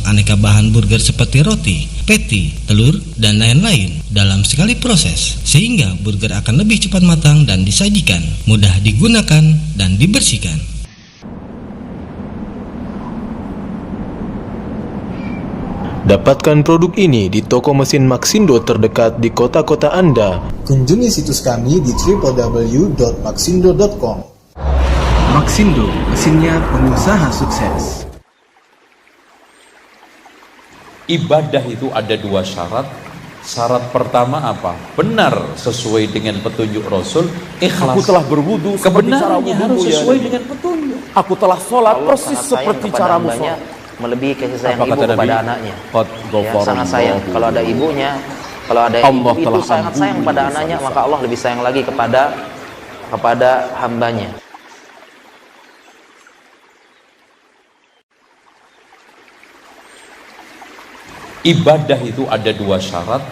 aneka bahan burger seperti roti, patty, telur, dan lain-lain dalam sekali proses, sehingga burger akan lebih cepat matang dan disajikan, mudah digunakan dan dibersihkan. Dapatkan produk ini di toko mesin Maxindo terdekat di kota-kota Anda. Kunjungi situs kami di www.maxindo.com. Maxindo, mesinnya pengusaha sukses. Ibadah itu ada dua syarat. Syarat pertama apa? Benar sesuai dengan petunjuk Rasul. Ikhlas. Aku telah berwudu kebenarannya harus sesuai dengan petunjuk. Aku telah sholat persis seperti caramu sholat. Melebihi kasih sayang ibu kepada anaknya. Ya, sangat sayang. Kalau ada ibunya, kalau ada Allah ibu itu sangat sayang pada anaknya, maka Allah lebih sayang lagi kepada hambanya. Ibadah itu ada dua syarat.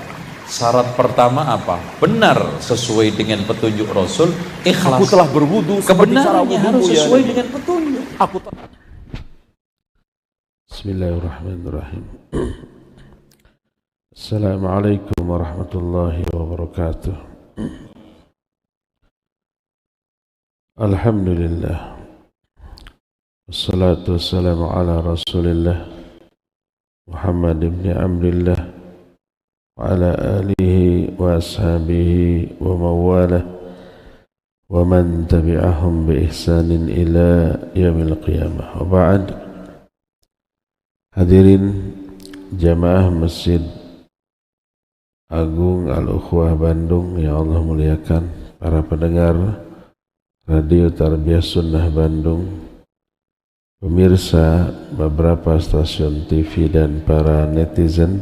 Syarat pertama apa? Benar sesuai dengan petunjuk Rasul. Ikhlas. Aku telah berwudu kebenarannya harus sesuai dengan petunjuk. Bismillahirrahmanirrahim. Assalamualaikum warahmatullahi wabarakatuh. Alhamdulillah. Wassalatu wassalamu ala Rasulillah Muhammad ibn Amrillah wa ala alihi wa ashabihi wa mawalah wa man tabi'ahum bi ihsanin ila yaumil qiyamah. Wa ba'd. Hadirin jamaah Masjid Agung Al-Ukhwah Bandung yang Allah muliakan, para pendengar Radio Tarbiyah Sunnah Bandung, pemirsa beberapa stasiun TV dan para netizen.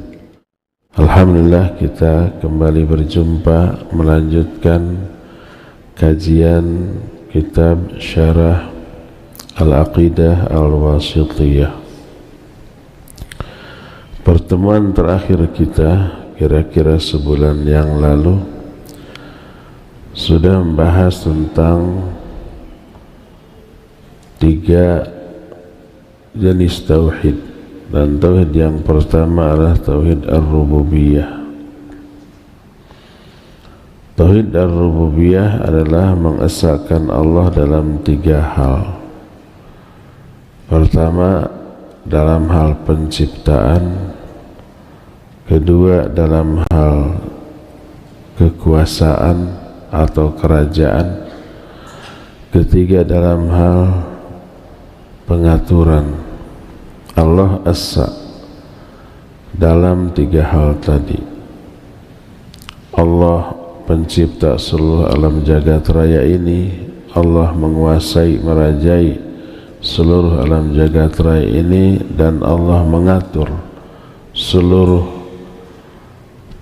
Alhamdulillah kita kembali berjumpa melanjutkan kajian kitab Syarah Al-Aqidah Al-Wasithiyah. Pertemuan terakhir kita kira-kira sebulan yang lalu sudah membahas tentang 3 jenis tauhid, dan tauhid yang pertama adalah tauhid ar-rububiyah. Tauhid ar-rububiyah adalah mengesahkan Allah dalam 3 hal. Pertama, dalam hal penciptaan, kedua dalam hal kekuasaan atau kerajaan, ketiga dalam hal pengaturan. Allah Esa dalam 3 hal tadi. Allah pencipta seluruh alam jagat raya ini, Allah menguasai, merajai seluruh alam jagat raya ini, dan Allah mengatur seluruh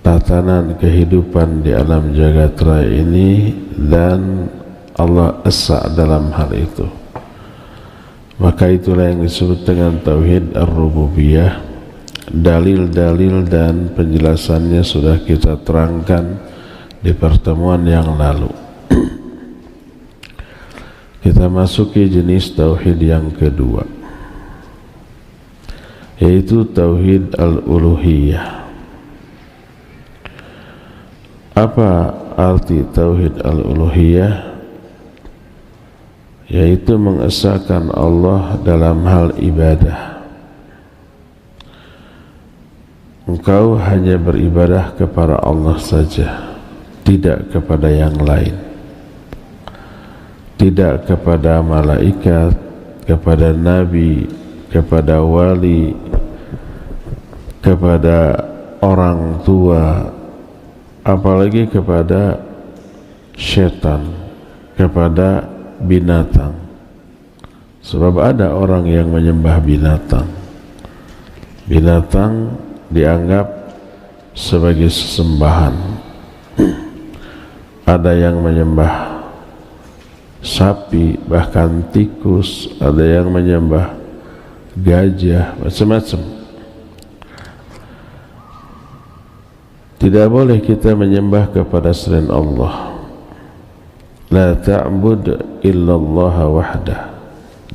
tatanan kehidupan di alam jagat raya ini, dan Allah esa dalam hal itu. Maka itulah yang disebut dengan tauhid ar-rububiyah. Dalil-dalil dan penjelasannya sudah kita terangkan di pertemuan yang lalu. Kita masuki jenis tauhid yang kedua, yaitu tauhid al-uluhiyah. Apa arti tauhid al-uluhiyah? Yaitu mengesahkan Allah dalam hal ibadah. Engkau hanya beribadah kepada Allah saja, tidak kepada yang lain, tidak kepada malaikat, kepada nabi, kepada wali, kepada orang tua, apalagi kepada syaitan, kepada binatang. Sebab ada orang yang menyembah binatang. Binatang dianggap sebagai sesembahan. Ada yang menyembah sapi, bahkan tikus, ada yang menyembah gajah, macam-macam. Tidak boleh kita menyembah kepada selain Allah. La ta'bud illallah wahdah.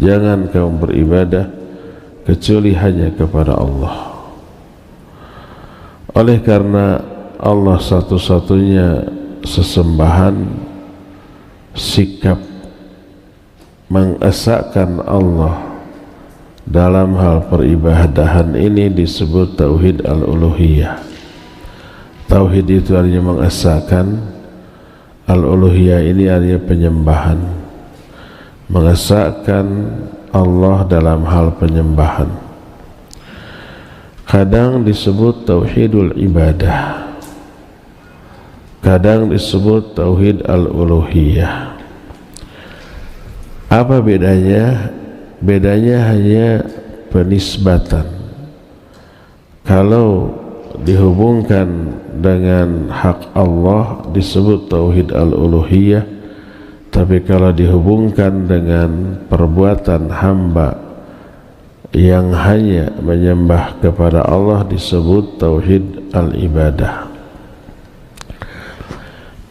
Jangan kamu beribadah kecuali hanya kepada Allah. Oleh karena Allah satu-satunya sesembahan, sikap mengesahkan Allah dalam hal peribadahan ini disebut tauhid al-uluhiyah. Tauhid itu artinya mengesahkan, al-uluhiyah ini artinya penyembahan, mengesahkan Allah dalam hal penyembahan. Kadang disebut tauhidul ibadah, kadang disebut tauhid al-uluhiyah. Apa bedanya? Bedanya hanya penisbatan. Kalau dihubungkan dengan hak Allah disebut tauhid al-uluhiyah, tapi kalau dihubungkan dengan perbuatan hamba yang hanya menyembah kepada Allah disebut tauhid al-ibadah.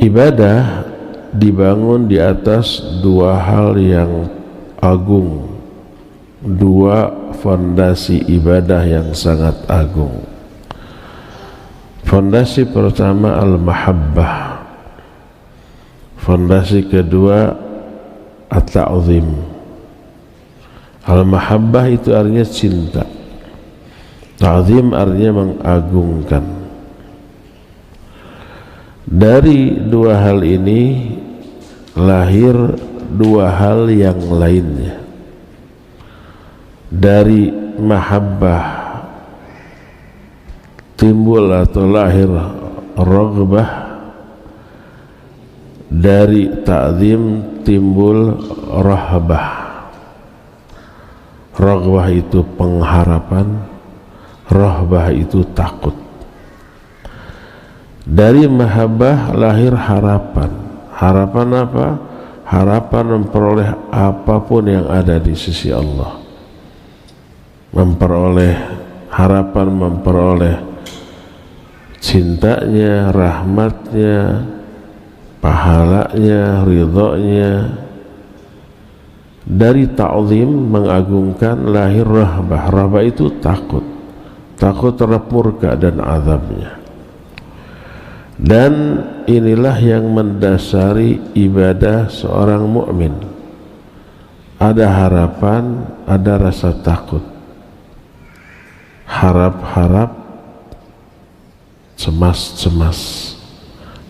Ibadah dibangun di atas dua hal yang agung, dua fondasi ibadah yang sangat agung. Fondasi pertama al-mahabbah, fondasi kedua at-ta'zim. Al-mahabbah itu artinya cinta, ta'zim artinya mengagungkan. Dari dua hal ini lahir dua hal yang lainnya. Dari mahabbah timbul atau lahir raghbah, dari ta'zim timbul rahbah. Raghbah itu pengharapan, rahbah itu takut. Dari mahabbah lahir harapan. Harapan apa? Harapan memperoleh apapun yang ada di sisi Allah. Memperoleh harapan, memperoleh cintanya, rahmatnya, pahalanya, ridhonya. Dari ta'zim mengagungkan lahir rahbah. Rahbah itu takut, takut terhadap murka dan azabnya. Dan inilah yang mendasari ibadah seorang mukmin. Ada harapan, ada rasa takut. Harap-harap, cemas-cemas.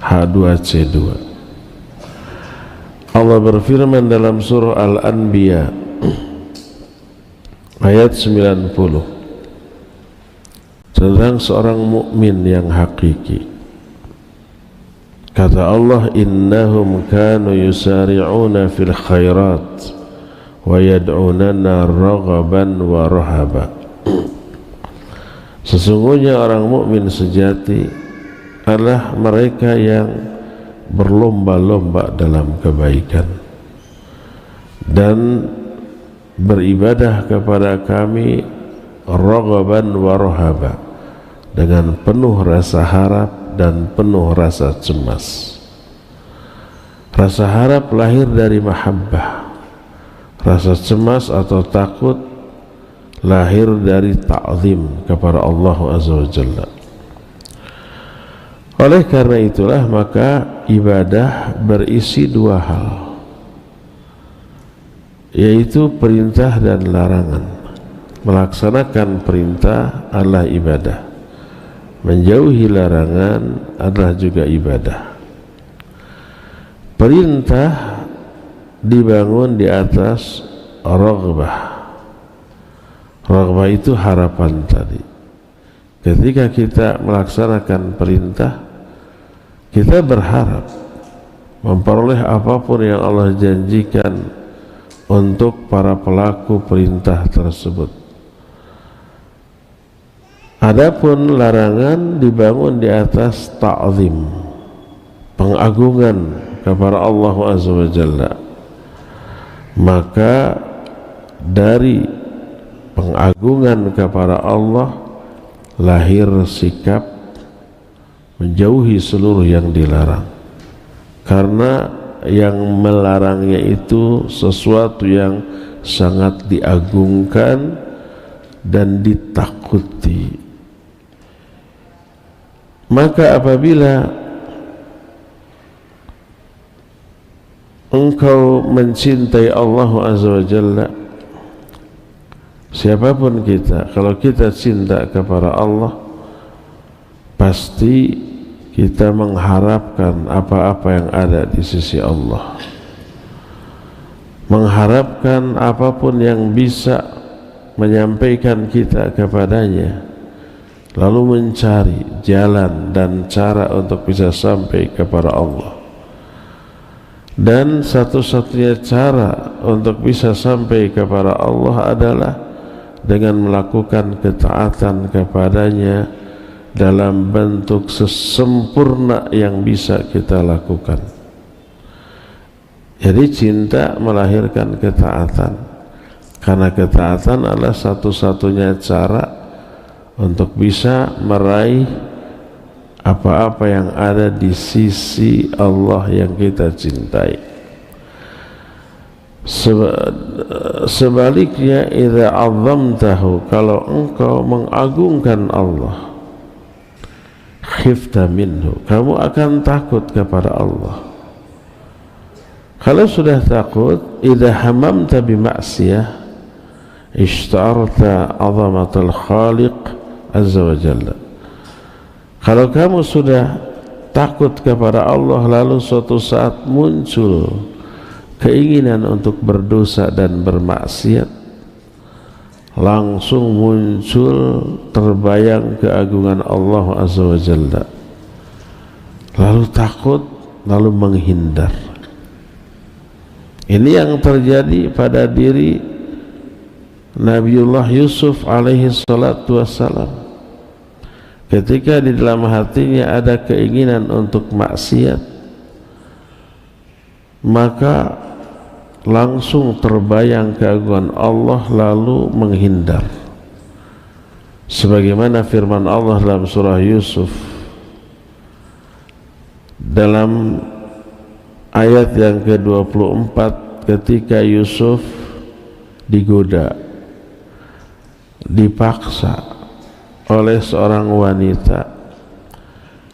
H2C2. Allah berfirman dalam surah Al-Anbiya ayat 90 tentang seorang mukmin yang hakiki. Kata Allah, innahum kanu yusari'una fil khairat wa yad'unana raghaban wa rahaba. Sesungguhnya orang mukmin sejati adalah mereka yang berlomba-lomba dalam kebaikan dan beribadah kepada kami raghaban wa rahaba, dengan penuh rasa harap dan penuh rasa cemas. Rasa harap lahir dari mahabbah, rasa cemas atau takut lahir dari ta'zim kepada Allah Azza wa Jalla. Oleh karena itulah maka ibadah berisi dua hal, yaitu perintah dan larangan. Melaksanakan perintah adalah ibadah, menjauhi larangan adalah juga ibadah. Perintah dibangun di atas raghbah. Raghbah itu harapan tadi. Ketika kita melaksanakan perintah, kita berharap memperoleh apapun yang Allah janjikan untuk para pelaku perintah tersebut. Adapun larangan dibangun di atas ta'zim, pengagungan kepada Allah Azza wa Jalla. Maka dari pengagungan kepada Allah lahir sikap menjauhi seluruh yang dilarang, karena yang melarangnya itu sesuatu yang sangat diagungkan dan ditakuti. Maka apabila engkau mencintai Allah Azza wa Jalla, siapapun kita, kalau kita cinta kepada Allah, pasti kita mengharapkan apa-apa yang ada di sisi Allah, mengharapkan apapun yang bisa menyampaikan kita kepadanya, lalu mencari jalan dan cara untuk bisa sampai kepada Allah. Dan satu-satunya cara untuk bisa sampai kepada Allah adalah dengan melakukan ketaatan kepadanya dalam bentuk sesempurna yang bisa kita lakukan. Jadi cinta melahirkan ketaatan, karena ketaatan adalah satu-satunya cara untuk bisa meraih apa-apa yang ada di sisi Allah yang kita cintai. Sebaliknya, idza 'azzamtahu, kalau engkau mengagungkan Allah, khifta minhu, kamu akan takut kepada Allah. Kalau sudah takut, idza hamamta bi ma'siyah, ishta'arta 'azamatul khaliq Azza wa Jalla. Kalau kamu sudah takut kepada Allah, lalu suatu saat muncul keinginan untuk berdosa dan bermaksiat, langsung muncul terbayang keagungan Allah Azza wa Jalla, lalu takut, lalu menghindar. Ini yang terjadi pada diri Nabiullah Yusuf alaihi salatu wassalam. Ketika di dalam hatinya ada keinginan untuk maksiat, maka langsung terbayang keagungan Allah, lalu menghindar. Sebagaimana firman Allah dalam surah Yusuf dalam ayat yang ke-24, ketika Yusuf digoda, dipaksa oleh seorang wanita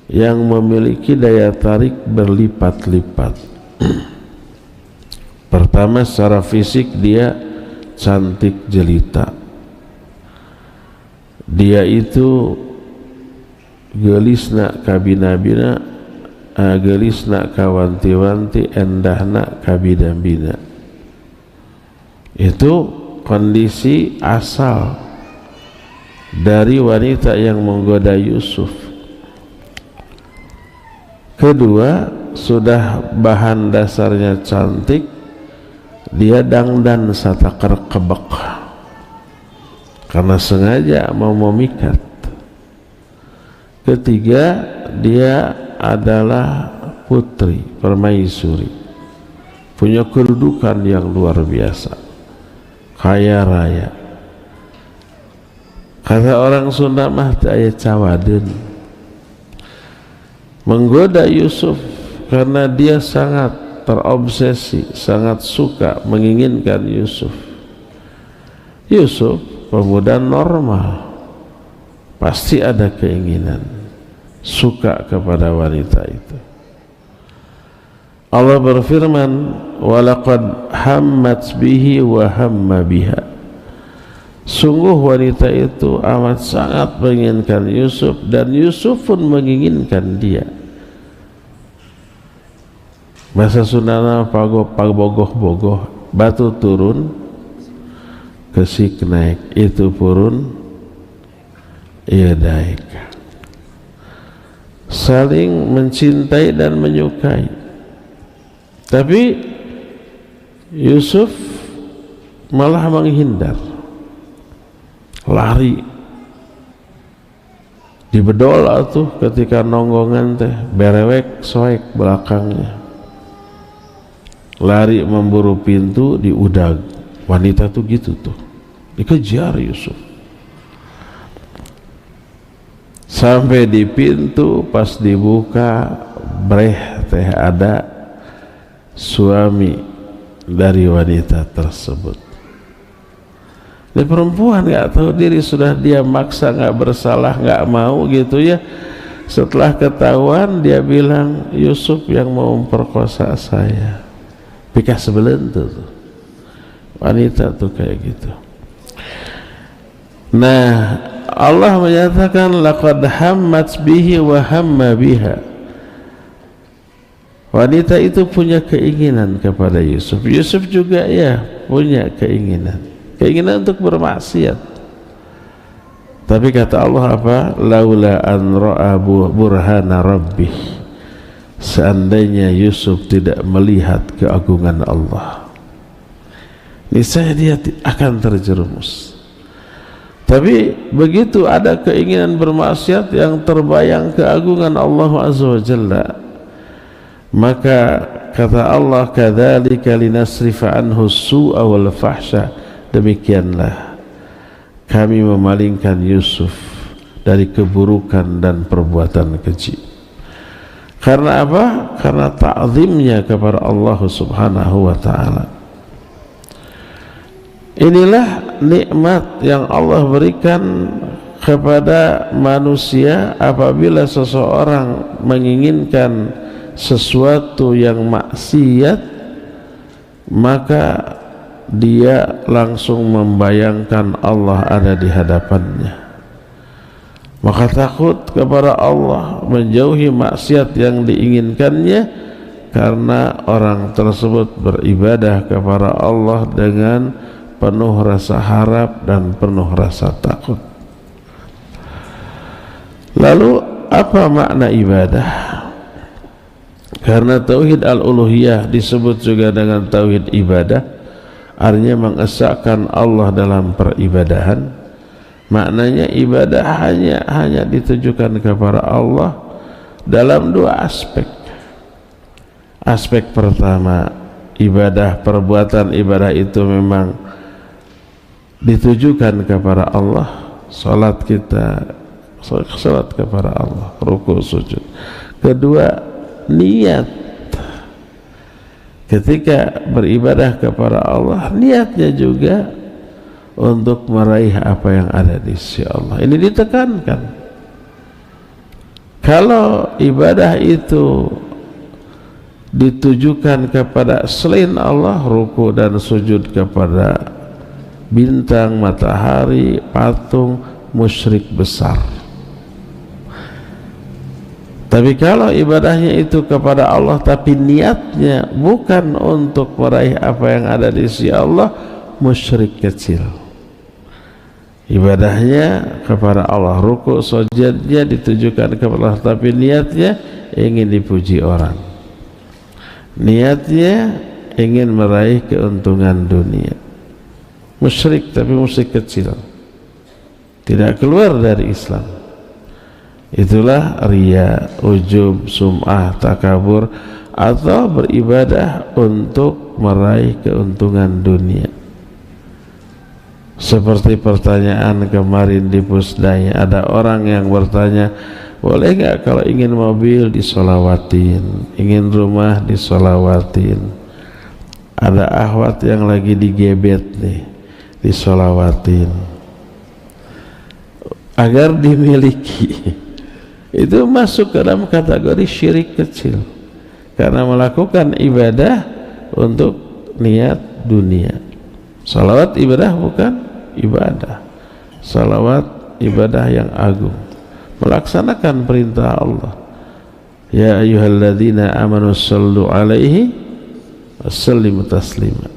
yang memiliki daya tarik berlipat-lipat. Pertama, secara fisik dia cantik jelita, dia itu gelisna kabina-bina, gelisna kawanti-wanti, endahna kabina-bina. Itu kondisi asal dari wanita yang menggoda Yusuf. Kedua, sudah bahan dasarnya cantik, dia dangdan satakar kebek, karena sengaja mau memikat. Ketiga, dia adalah putri permaisuri, punya kedudukan yang luar biasa, kaya raya. Kata orang Sunda mah daya cawaden, menggoda Yusuf karena dia sangat terobsesi, sangat suka menginginkan Yusuf. Yusuf pemuda normal, pasti ada keinginan suka kepada wanita itu. Allah berfirman, walaqad hammat bihi wa hamma biha. Sungguh wanita itu amat sangat menginginkan Yusuf, dan Yusuf pun menginginkan dia. Bahasa Sundana pagoh-bogoh, batu turun kesik naik, itu purun ia naik. Saling mencintai dan menyukai. Tapi Yusuf malah menghindar, lari. Di bedol tuh ketika nonggongan teh berewek soek belakangnya, lari memburu pintu, diudag. Wanita tuh gitu tuh, dikejar Yusuf sampai di pintu. Pas dibuka, breh teh ada suami dari wanita tersebut. Ini perempuan nggak tahu diri, sudah dia maksa, nggak bersalah, nggak mau gitu ya. Setelah ketahuan dia bilang Yusuf yang mau memperkosa saya. Pikah sebelen tuh wanita tuh kayak gitu. Nah, Allah menyatakan laqad hammat bihi wa hamma biha. Wanita itu punya keinginan kepada Yusuf. Yusuf juga ya punya keinginan untuk bermaksiat. Tapi kata Allah apa? Laula an ra'a burhana rabbih. Seandainya Yusuf tidak melihat keagungan Allah, niscaya dia akan terjerumus. Tapi begitu ada keinginan bermaksiat yang terbayang keagungan Allah Azza wa Jalla, maka kata Allah, kadzalika linasrifa anhu su'a wal fahsya. Demikianlah kami memalingkan Yusuf dari keburukan dan perbuatan keji. Karena apa? Karena ta'zimnya kepada Allah Subhanahu wa ta'ala. Inilah nikmat yang Allah berikan kepada manusia apabila seseorang menginginkan sesuatu yang maksiat, maka dia langsung membayangkan Allah ada di hadapannya, maka takut kepada Allah, menjauhi maksiat yang diinginkannya, karena orang tersebut beribadah kepada Allah dengan penuh rasa harap dan penuh rasa takut. Lalu apa makna ibadah? Karena tauhid al-uluhiyah disebut juga dengan tauhid ibadah, artinya mengesahkan Allah dalam peribadahan. Maknanya ibadah hanya ditujukan kepada Allah dalam dua aspek. Aspek pertama, ibadah, perbuatan ibadah itu memang ditujukan kepada Allah. Salat kita, salat kepada Allah, ruku, sujud. Kedua, niat. Ketika beribadah kepada Allah, niatnya juga untuk meraih apa yang ada di sisi Allah. Ini ditekankan. Kalau ibadah itu ditujukan kepada selain Allah, ruku dan sujud kepada bintang, matahari, patung, musyrik besar. Tapi kalau ibadahnya itu kepada Allah tapi niatnya bukan untuk meraih apa yang ada di sisi Allah, musyrik kecil. Ibadahnya kepada Allah, ruku, sujudnya ditujukan kepada Allah, tapi niatnya ingin dipuji orang, niatnya ingin meraih keuntungan dunia. Musyrik, tapi musyrik kecil, tidak keluar dari Islam. Itulah riya, ujub, sum'ah, takabur, atau beribadah untuk meraih keuntungan dunia. Seperti pertanyaan kemarin di Pusdai, ada orang yang bertanya, boleh nggak kalau ingin mobil disolawatin, ingin rumah disolawatin? Ada akhwat yang lagi digebet nih, disolawatin agar dimiliki. Itu masuk ke dalam kategori syirik kecil, karena melakukan ibadah untuk niat dunia. Salawat ibadah bukan ibadah. Salawat ibadah yang agung, melaksanakan perintah Allah. Ya ayyuhalladzina amanu shallu alaihi wassallimu taslima.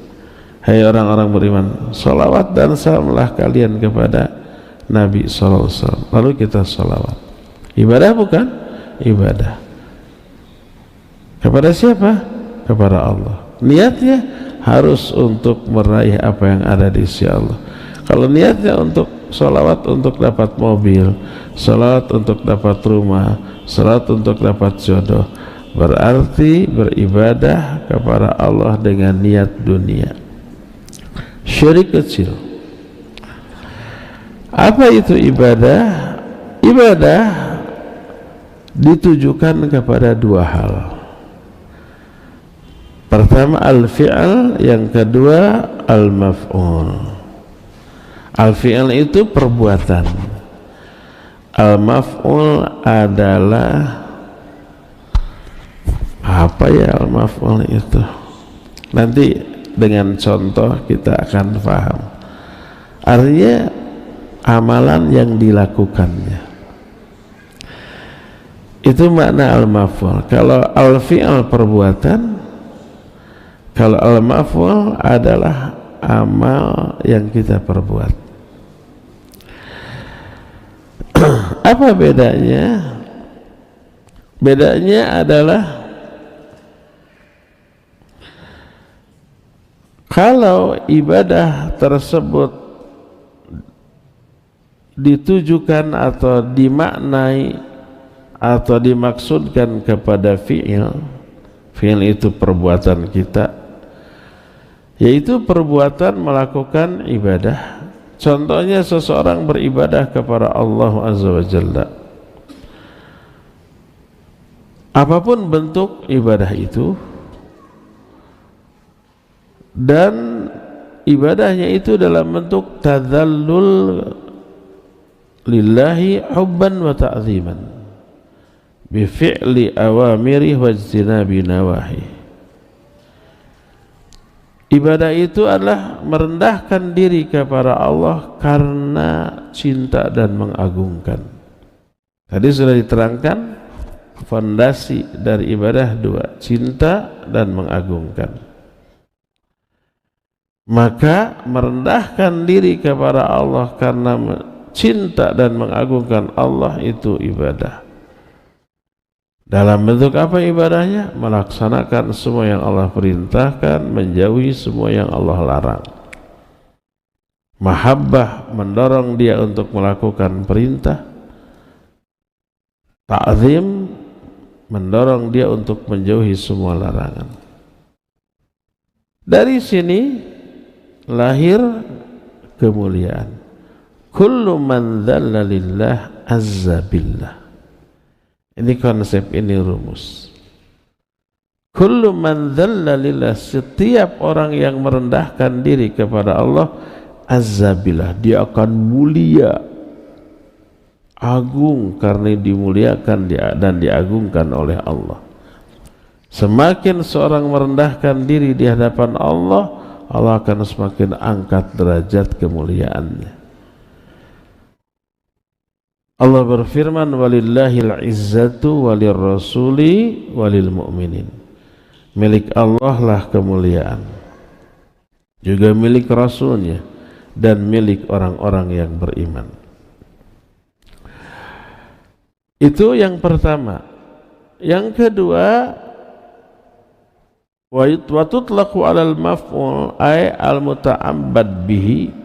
Hai orang-orang beriman, salawat dan salamlah kalian kepada Nabi sallallahu alaihi wasallam. Lalu kita salawat. Ibadah bukan? Ibadah. Kepada siapa? Kepada Allah. Niatnya harus untuk meraih apa yang ada di sisi Allah. Kalau niatnya untuk sholawat untuk dapat mobil, sholawat untuk dapat rumah, sholawat untuk dapat jodoh, berarti beribadah kepada Allah dengan niat dunia. Syirik kecil. Apa itu ibadah? Ibadah ditujukan kepada dua hal. Pertama al-fi'al, yang kedua al-maf'ul. Al-fi'il itu perbuatan, al-maf'ul adalah apa ya al-maf'ul itu? Nanti dengan contoh kita akan paham. Artinya amalan yang dilakukannya. Itu makna al-maf'ul. Kalau al-fi'il perbuatan, kalau al-maf'ul adalah amal yang kita perbuat. Apa bedanya? Bedanya adalah kalau ibadah tersebut ditujukan atau dimaknai atau dimaksudkan kepada fi'il, fi'il itu perbuatan kita, yaitu perbuatan melakukan ibadah. Contohnya seseorang beribadah kepada Allah Azza wa Jalla. Apapun bentuk ibadah itu, dan ibadahnya itu dalam bentuk tadzallul lillahi hubban wa ta'ziman bi fi'li awamiri wa ijtinabi nawahi. Ibadah itu adalah merendahkan diri kepada Allah karena cinta dan mengagungkan. Tadi sudah diterangkan fondasi dari ibadah dua, cinta dan mengagungkan. Maka merendahkan diri kepada Allah karena cinta dan mengagungkan Allah itu ibadah. Dalam bentuk apa ibadahnya? Melaksanakan semua yang Allah perintahkan, menjauhi semua yang Allah larang. Mahabbah mendorong dia untuk melakukan perintah. Ta'zim mendorong dia untuk menjauhi semua larangan. Dari sini lahir kemuliaan. Kullu man dzalla lillah azza billah. Ini konsep, ini rumus. Kullu man dzalla lillah, setiap orang yang merendahkan diri kepada Allah azza billah, dia akan mulia, agung karena dimuliakan dan diagungkan oleh Allah. Semakin seorang merendahkan diri di hadapan Allah, Allah akan semakin angkat derajat kemuliaannya. Allah berfirman, walillahil izzatu walirrasuli walil mu'minin. Milik Allah lah kemuliaan, juga milik Rasulnya, dan milik orang-orang yang beriman. Itu yang pertama. Yang kedua, wa tutlaqu 'alal maf'ul ay al-muta'abbad bihi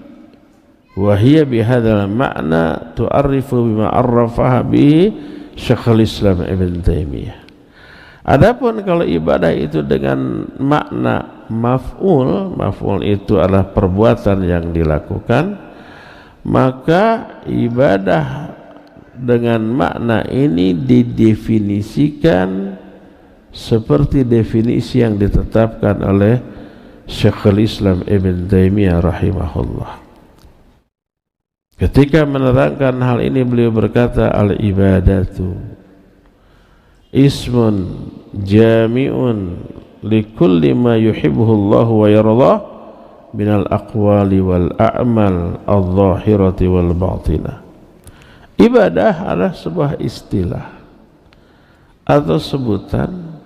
wa hiya bihadzal ma'na tu'arrifu bima 'arrafaha bihi Syekhul Islam Ibn Taimiyah. Adapun kalau ibadah itu dengan makna maf'ul, maf'ul itu adalah perbuatan yang dilakukan, maka ibadah dengan makna ini didefinisikan seperti definisi yang ditetapkan oleh Syekhul Islam Ibn Taimiyah rahimahullah. Ketika menerangkan hal ini beliau berkata, al-ibadatu ismun jami'un likulli ma yuhibbuhu Allah wa yardah minal aqwali wal a'mal adh-dhahirati wal batinah. Ibadah adalah sebuah istilah atau sebutan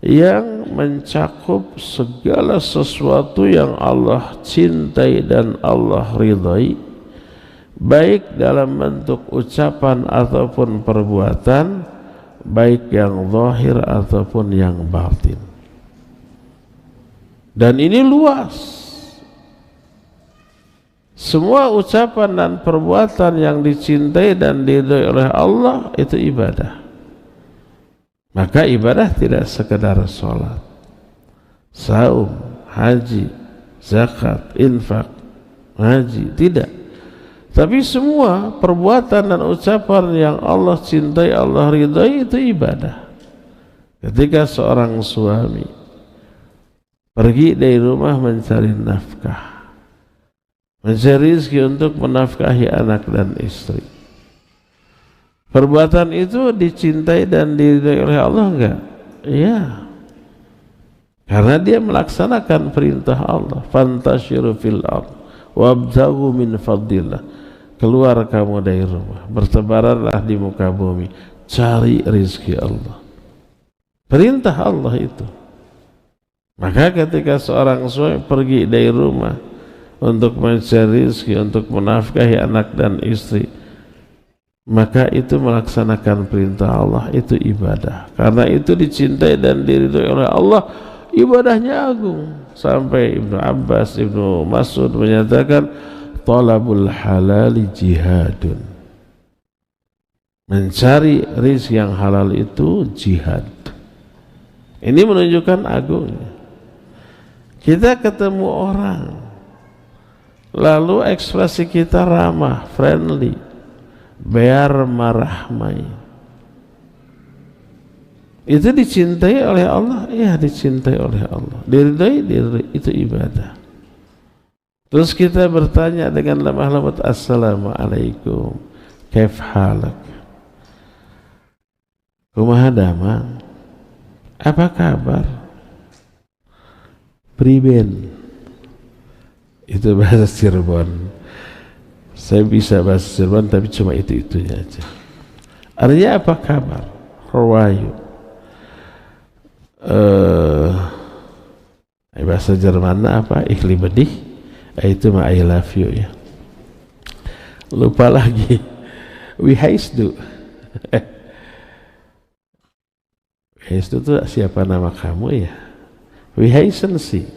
yang mencakup segala sesuatu yang Allah cintai dan Allah ridai, baik dalam bentuk ucapan ataupun perbuatan, baik yang zahir ataupun yang batin. Dan ini luas. Semua ucapan dan perbuatan yang dicintai dan diridhai oleh Allah itu ibadah. Maka ibadah tidak sekedar sholat, saum, haji, zakat, infak, haji, tidak. Tapi semua perbuatan dan ucapan yang Allah cintai, Allah ridhai itu ibadah. Ketika seorang suami pergi dari rumah mencari nafkah, mencari rezeki untuk menafkahi anak dan istri. Perbuatan itu dicintai dan diridhai oleh Allah enggak? Iya. Karena dia melaksanakan perintah Allah, fantashiru fil ard wabtaghu min fadlillah. Keluar kamu dari rumah, bertebaranlah di muka bumi, cari rezeki Allah. Perintah Allah itu. Maka ketika seorang suami pergi dari rumah untuk mencari rezeki, untuk menafkahi anak dan istri, maka itu melaksanakan perintah Allah, itu ibadah. Karena itu dicintai dan diridhai oleh Allah, ibadahnya agung. Sampai Ibnu Abbas, Ibnu Mas'ud menyatakan, talabul halali jihadun. Mencari rezeki yang halal itu jihad. Ini menunjukkan agungnya. Kita ketemu orang, lalu ekspresi kita ramah, friendly, biar marahmai. Itu dicintai oleh Allah? Iya, dicintai oleh Allah. Diridhai, itu ibadah. Terus kita bertanya dengan lemah lembut, assalamualaikum, kaif halak, kumaha damang, apa kabar, priben. Itu bahasa Cirebon. Saya bisa bahasa Cirebon tapi cuma itu-itunya aja. Artinya apa kabar? Rawayu. Bahasa Jermannya apa? Ich liebe dich. Itu mah I love you ya. Lupa lagi. Wie heißt du? Wie heißt du itu siapa nama kamu ya? Wie heißen Sie?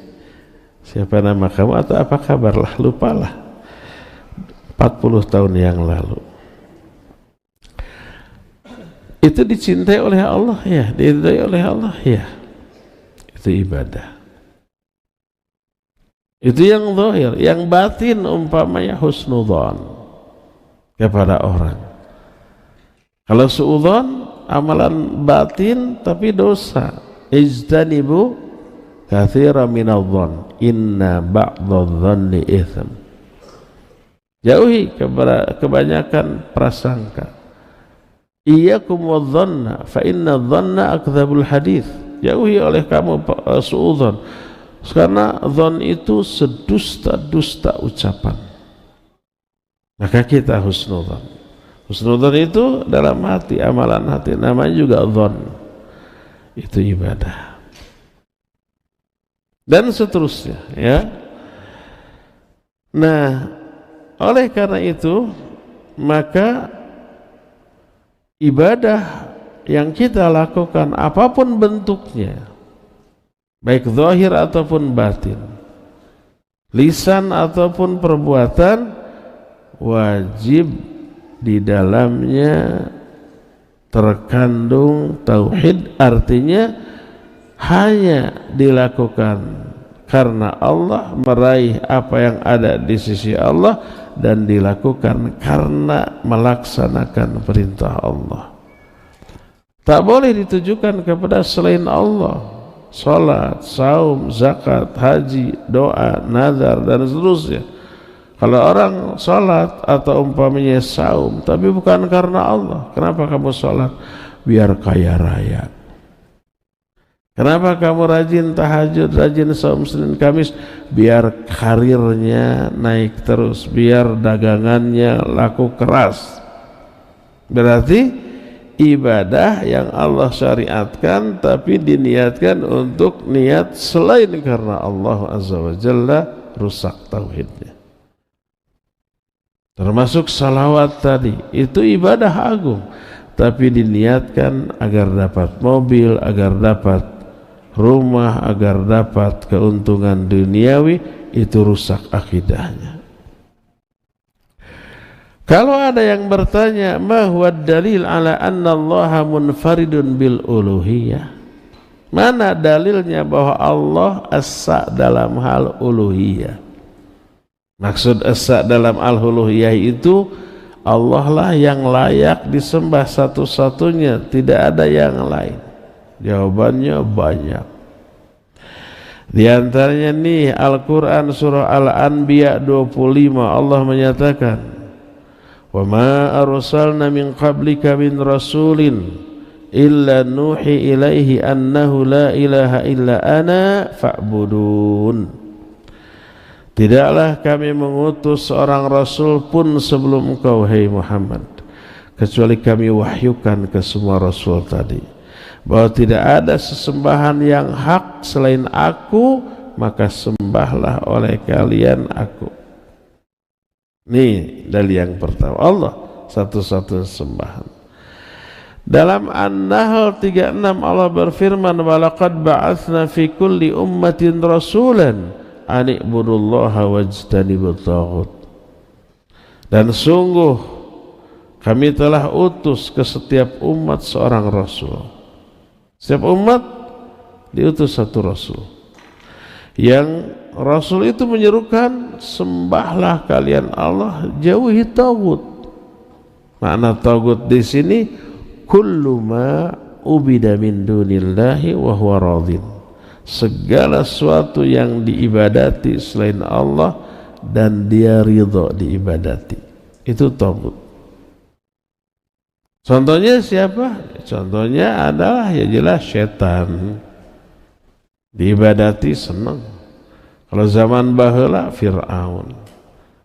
Siapa nama kamu atau apa kabar lah? Lupalah. 40 tahun yang lalu. Itu dicintai oleh Allah ya, diridhai oleh Allah ya. Itu ibadah. Itu yang zahir, yang batin umpamanya husnudzon kepada orang. Kalau suudzon amalan batin tapi dosa. Ijtanibu katsiran minadh-dhon, inna ba'dadh-dhanni itsm. Jauhi kebanyakan prasangka. Iyyakum wadh-dhanna fa inna adh-dhanna akdzabul hadits. Jauhi oleh kamu suudzon. Karena dzon itu sedusta-dusta ucapan. Maka kita husnudzon. Husnudzon itu dalam hati, amalan hati, namanya juga dzon. Itu ibadah. Dan seterusnya, ya. Nah, oleh karena itu, maka ibadah yang kita lakukan apapun bentuknya, baik zahir ataupun batin, lisan ataupun perbuatan, wajib di dalamnya terkandung tauhid. Artinya hanya dilakukan karena Allah, meraih apa yang ada di sisi Allah, dan dilakukan karena melaksanakan perintah Allah. Tak boleh ditujukan kepada selain Allah. Salat, saum, zakat, haji, doa, nazar, dan seterusnya. Kalau orang salat atau umpamanya saum tapi bukan karena Allah, kenapa kamu salat? Biar kaya raya. Kenapa kamu rajin tahajud, rajin saum Senin Kamis? Biar karirnya naik terus, biar dagangannya laku keras. Berarti ibadah yang Allah syariatkan tapi diniatkan untuk niat selain karena Allah Azza wa Jalla, rusak tauhidnya. Termasuk salawat tadi, itu ibadah agung tapi diniatkan agar dapat mobil, agar dapat rumah, agar dapat keuntungan duniawi, itu rusak akidahnya. Kalau ada yang bertanya, ma huwa dalil ala anna Allah munfaridun bil uluhiyah? Mana dalilnya bahwa Allah esa dalam hal uluhiyah? Maksud esa dalam al-uluhiyah itu Allah lah yang layak disembah satu-satunya, tidak ada yang lain. Jawabannya banyak. Di antaranya nih Al-Quran surah Al-Anbiya 25, Allah menyatakan, wa ma arsalna min qablika min rasulin illa nuhi ilaihi annahu la ilaha illa ana fa'budun. Tidaklah kami mengutus seorang rasul pun sebelum engkau, hai Muhammad, kecuali kami wahyukan ke semua rasul tadi bahwa tidak ada sesembahan yang hak selain aku, maka sembahlah oleh kalian aku. Ini dalil yang pertama, Allah satu-satunya sembahan. Dalam An-Nahl 36 Allah berfirman, walaqad ba'atsna fi kulli ummatin rasulan an i'budullaha wajtanibut taghut. Dan sungguh kami telah utus ke setiap umat seorang rasul. Setiap umat diutus satu rasul. Yang rasul itu menyerukan, sembahlah kalian Allah, jauhi taghut. Makna taghut di sini kullu ma ubida min dunillahi wa huwa radin. Segala sesuatu yang diibadati selain Allah dan dia ridha diibadati. Itu taghut. Contohnya siapa? Contohnya adalah ya jelas setan. Diibadati senang. Kalau zaman baheula Fir'aun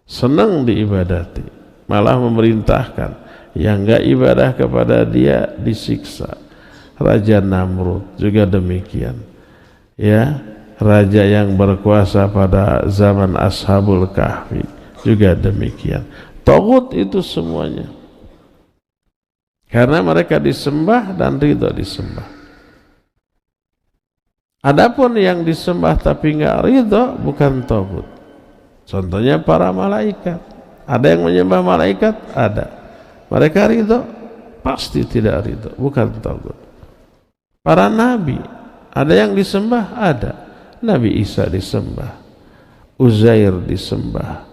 senang diibadati, malah memerintahkan yang enggak ibadah kepada dia disiksa. Raja Namrud juga demikian. Ya, raja yang berkuasa pada zaman Ashabul Kahfi juga demikian. Taghut itu semuanya. Karena mereka disembah dan ridha disembah. Adapun yang disembah tapi enggak ridha bukan taghut. Contohnya para malaikat. Ada yang menyembah malaikat? Ada. Mereka ridha? Pasti tidak ridha, bukan taghut. Para nabi, ada yang disembah? Ada. Nabi Isa disembah, Uzair disembah,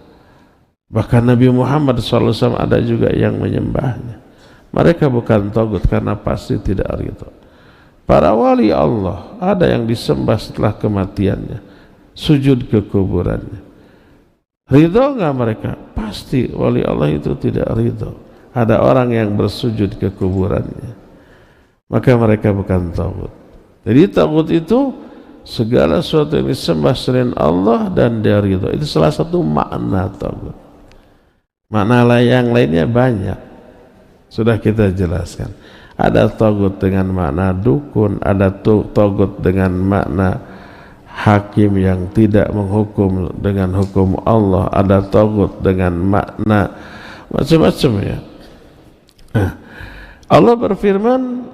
bahkan Nabi Muhammad SAW ada juga yang menyembahnya. Mereka bukan taghut karena pasti tidak ridha. Para wali Allah ada yang disembah setelah kematiannya, sujud ke kuburannya. Ridha enggak mereka? Pasti wali Allah itu tidak ridha. Ada orang yang bersujud ke kuburannya, maka mereka bukan taghut. Jadi taghut itu segala sesuatu yang disembah selain Allah dan dia ridha. Itu salah satu makna taghut. Makna yang lainnya banyak. Sudah kita jelaskan. Ada taghut dengan makna dukun, ada taghut dengan makna hakim yang tidak menghukum dengan hukum Allah, ada taghut dengan makna macam-macam ya. Allah berfirman,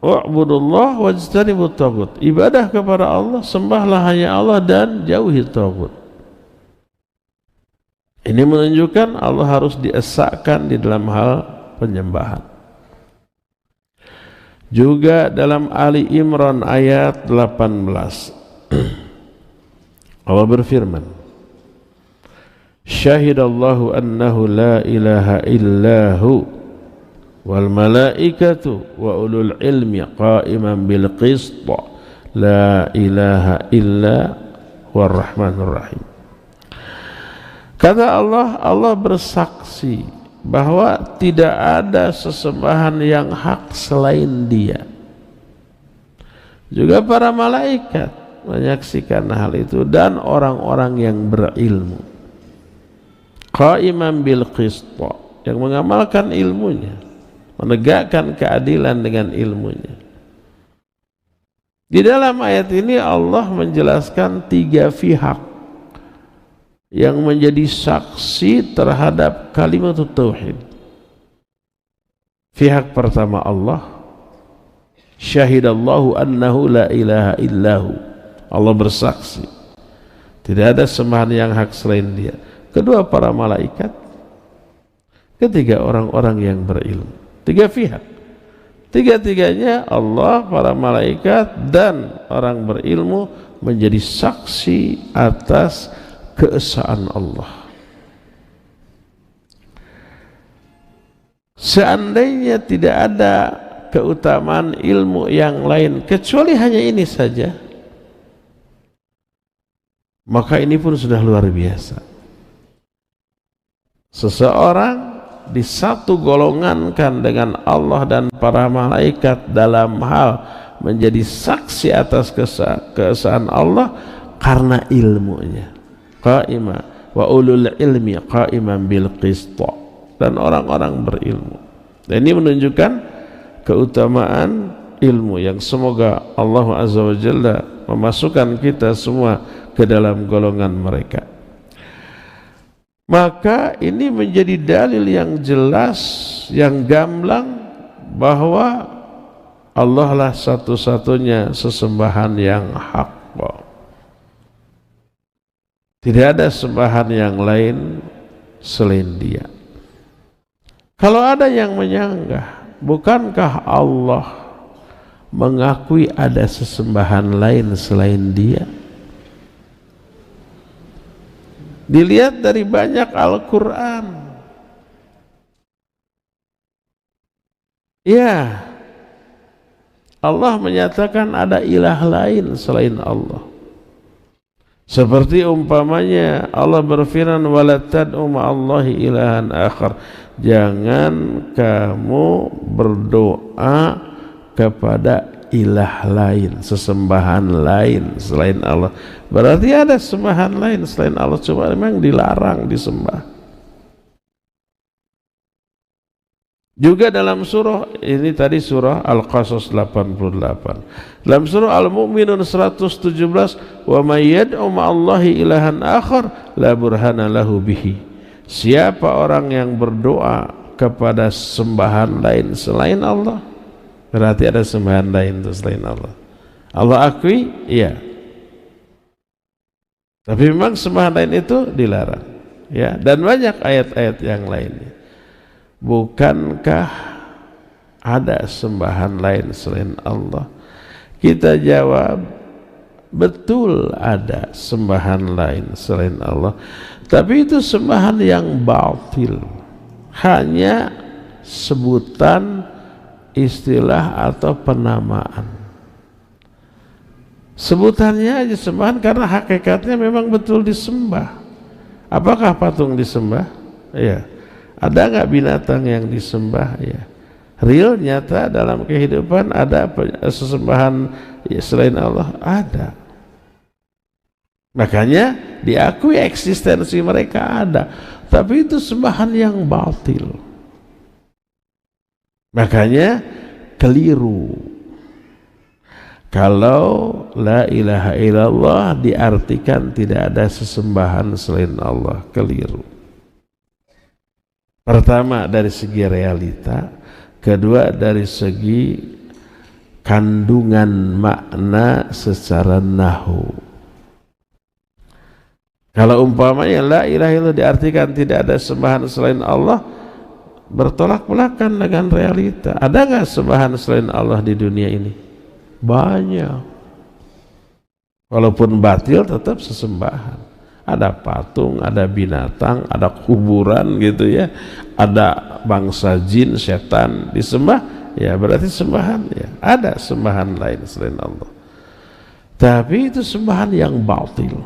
wa'budullah wajtanibut taghut. Ibadah kepada Allah, sembahlah hanya Allah dan jauhi taghut. Ini menunjukkan Allah harus diesakan di dalam hal penyembahan. Juga dalam Ali Imran ayat 18 Allah berfirman, syahidallahu annahu la ilaha illahu wal malaikatu wa ulul ilmi qa'iman bil qist la ilaha illa huwar rahmanur rahim. Kata Allah, Allah bersaksi bahwa tidak ada sesembahan yang hak selain Dia. Juga para malaikat menyaksikan hal itu dan orang-orang yang berilmu. Qa'iman bil qist, yang mengamalkan ilmunya, menegakkan keadilan dengan ilmunya. Di dalam ayat ini Allah menjelaskan 3 pihak yang menjadi saksi terhadap kalimat tauhid. Pihak pertama Allah, syahidallahu annahu la ilaha illahu. Allah bersaksi tidak ada sembahan yang hak selain Dia. Kedua, para malaikat. Ketiga, orang-orang yang berilmu. 3 pihak. Tiga-tiganya Allah, para malaikat dan orang berilmu menjadi saksi atas keesaan Allah. Seandainya tidak ada keutamaan ilmu yang lain kecuali hanya ini saja, maka ini pun sudah luar biasa. Seseorang disatu golongankan dengan Allah dan para malaikat dalam hal menjadi saksi atas keesaan Allah karena ilmunya. Qa'ima wa ulul ilmi qa'iman bil qist, dan orang-orang berilmu. Dan ini menunjukkan keutamaan ilmu yang semoga Allah Azza wa Jalla memasukkan kita semua ke dalam golongan mereka. Maka ini menjadi dalil yang jelas, yang gamblang bahwa Allah lah satu-satunya sesembahan yang hak. Tidak ada sembahan yang lain selain Dia. Kalau ada yang menyanggah, bukankah Allah mengakui ada sesembahan lain selain Dia? Dilihat dari banyak Al-Quran. Ya, Allah menyatakan ada ilah lain selain Allah. Seperti umpamanya Allah berfirman, wala tad'u ma'allahi ilahan akhar. Jangan kamu berdoa kepada ilah lain, sesembahan lain selain Allah. Berarti ada sembahan lain selain Allah, cuma memang dilarang disembah. Juga dalam surah ini tadi surah Al-Qasas 88. Dalam surah Al-Mu'minun 117, wa may yad'u ma'allahi ilahan akhar la burhana lahu bihi. Siapa orang yang berdoa kepada sembahan lain selain Allah, berarti ada sembahan lain itu selain Allah. Allah akui, iya. Tapi memang sembahan lain itu dilarang, ya. Dan banyak ayat-ayat yang lainnya. Bukankah ada sembahan lain selain Allah? Kita jawab, betul ada sembahan lain selain Allah. Tapi itu sembahan yang batil, hanya sebutan, istilah atau penamaan. Sebutannya aja sembahan karena hakikatnya memang betul disembah. Apakah patung disembah? Iya. Ada nggak binatang yang disembah? Ya. Real, nyata dalam kehidupan ada sesembahan selain Allah? Ada. Makanya diakui eksistensi mereka ada. Tapi itu sembahan yang batil. Makanya keliru kalau la ilaha illallah diartikan tidak ada sesembahan selain Allah. Keliru. Pertama dari segi realita, kedua dari segi kandungan makna secara nahwu. Kalau umpamanya la ilaha illallah diartikan tidak ada sembahan selain Allah, bertolak belakang dengan realita. Ada nggak sembahan selain Allah di dunia ini? Banyak. Walaupun batil tetap sesembahan. Ada patung, ada binatang, ada kuburan gitu ya, ada bangsa jin, setan disembah, ya berarti sembahan ya. Ada sembahan lain selain Allah. Tapi itu sembahan yang batil.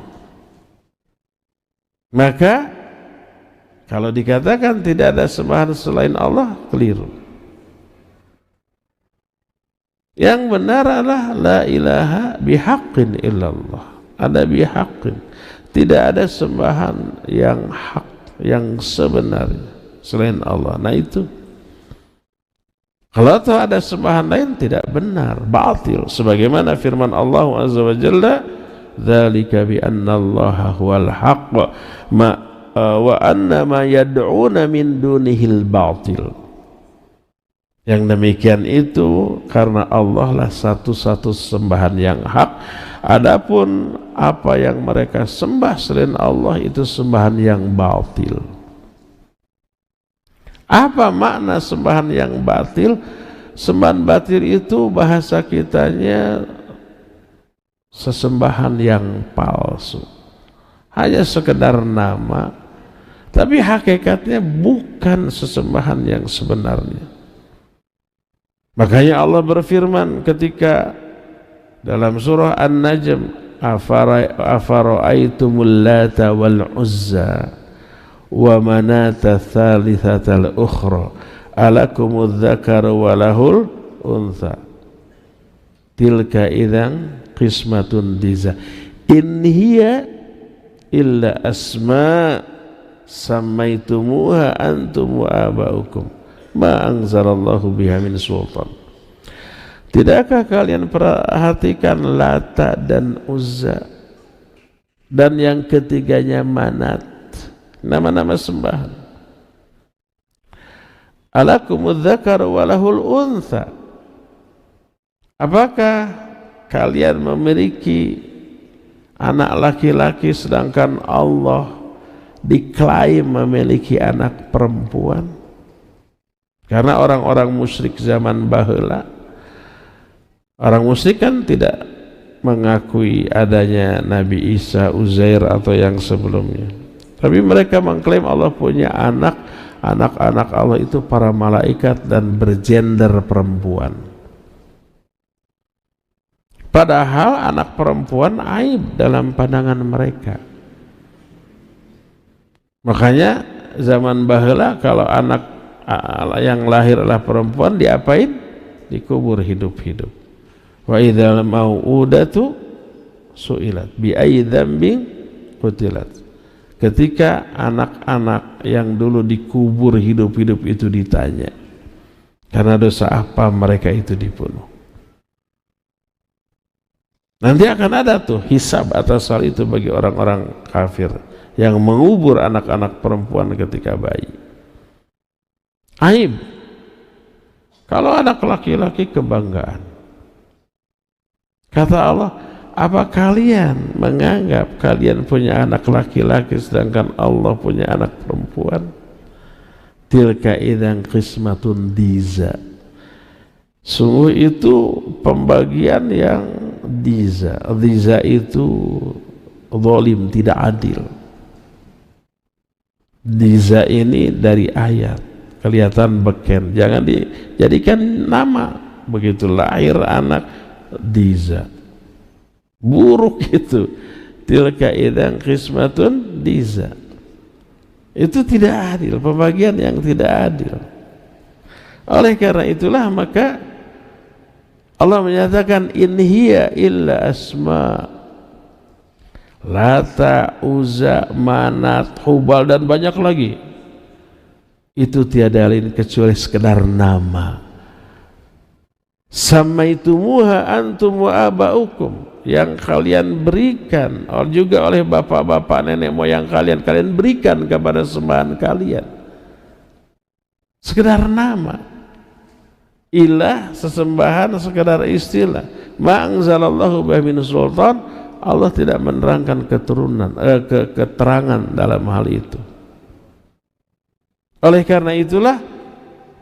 Maka kalau dikatakan tidak ada sembahan selain Allah, keliru. Yang benar adalah la ilaha bihaqqin illallah. Ada bihaqqin. Tidak ada sembahan yang hak, yang sebenarnya selain Allah. Nah itu. Kalau ada sembahan lain tidak benar, batil. Sebagaimana firman Allah Azza wa Jalla, dzalika bi anna Allaha huwal haqq wa anna ma yad'una min dunihil batil. Yang demikian itu karena Allah lah satu-satu sembahan yang hak. Adapun apa yang mereka sembah selain Allah itu sembahan yang batil. Apa makna sembahan yang batil? Sembahan batil itu bahasa kitanya sesembahan yang palsu. Hanya sekedar nama, tapi hakikatnya bukan sesembahan yang sebenarnya. Makanya Allah berfirman ketika dalam surah An-Najm afara'aitumul lata wal uzza wa manata thalithatal ukhra alakumudz dzakaru wa lahul untha tilka idzan qismatun diza in hiya illa asma sammaitumuha antum wa abaukum ma anzalallahu biha min sultan. Tidakkah kalian perhatikan Lata dan Uzza dan yang ketiganya Manat, nama-nama sembahan. Alakumudz dzakaru wa lahul untha. Apakah kalian memiliki anak laki-laki sedangkan Allah diklaim memiliki anak perempuan? Karena orang-orang musyrik zaman baheula, orang musyrik kan tidak mengakui adanya Nabi Isa, Uzair atau yang sebelumnya. Tapi mereka mengklaim Allah punya anak, anak-anak Allah itu para malaikat dan bergender perempuan. Padahal anak perempuan aib dalam pandangan mereka. Makanya zaman baheula kalau anak yang lahir adalah perempuan diapain? Dikubur hidup-hidup. Wa idzal mau'udatu su'ilat bi ayyi dzambin qutilat. Ketika anak-anak yang dulu dikubur hidup-hidup itu ditanya, karena dosa apa mereka itu dibunuh. Nanti akan ada tuh hisab atas hal itu bagi orang-orang kafir yang mengubur anak-anak perempuan ketika bayi. Aib. Kalau anak laki-laki kebanggaan. Kata Allah, apa kalian menganggap kalian punya anak laki-laki sedangkan Allah punya anak perempuan? Tilka idzan qismatun diza. Sungguh itu pembagian yang diza. Diza itu zalim, tidak adil. Diza ini dari ayat, kelihatan beken, jangan dijadikan nama. Begitu lahir anak diza, buruk itu. Tilka idzan qismatun diza. Itu tidak adil, pembagian yang tidak adil. Oleh karena itulah maka Allah menyatakan in hiya illa asma Lata, Uzza, Manat, Hubal dan banyak lagi. Itu tiada lain kecuali sekedar nama. Samaitumuha antum wa abaukum, yang kalian berikan juga oleh bapak-bapak nenek moyang kalian, kalian berikan kepada sembahan kalian. Sekedar nama. Ilah, sesembahan, sekedar istilah. Ma'anzalallahu bihi min sultan. Allah tidak menerangkan keterangan dalam hal itu. Oleh karena itulah,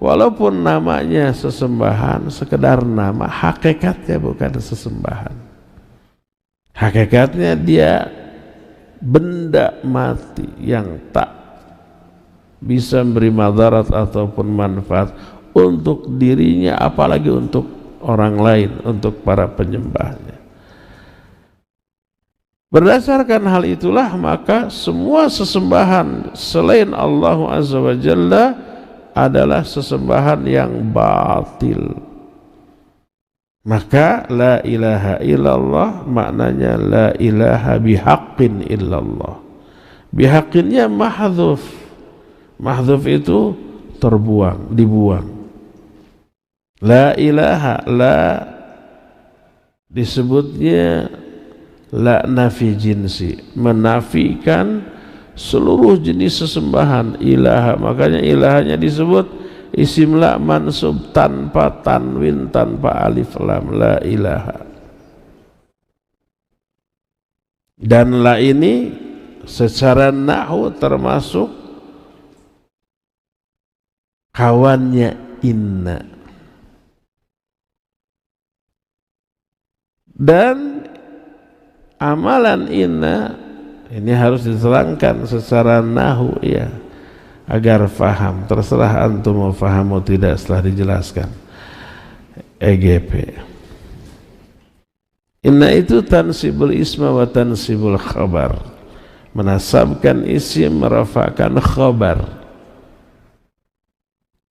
walaupun namanya sesembahan, sekedar nama, hakikatnya bukan sesembahan. Hakikatnya dia benda mati yang tak bisa memberi madarat ataupun manfaat untuk dirinya, apalagi untuk orang lain, untuk para penyembahnya. Berdasarkan hal itulah maka semua sesembahan selain Allah Azza wa Jalla adalah sesembahan yang batil. Maka la ilaha illallah maknanya la ilaha bihaqqin illallah. Bihaqqinnya mahdhuf. Mahdhuf itu terbuang, dibuang. La ilaha, la disebutnya la nafi jinsi, menafikan seluruh jenis sesembahan. Ilaha, makanya ilahanya disebut isim la mansub tanpa tanwin, tanpa alif lam, la ilaha. Dan la ini secara nahwu termasuk kawannya inna. Dan amalan inna ini harus diterangkan secara nahwu ya, agar faham. Terserah antum mau faham atau tidak setelah dijelaskan EGP. Inna itu tansibul isma wa tansibul khabar, menasabkan isim, merafa'kan khabar.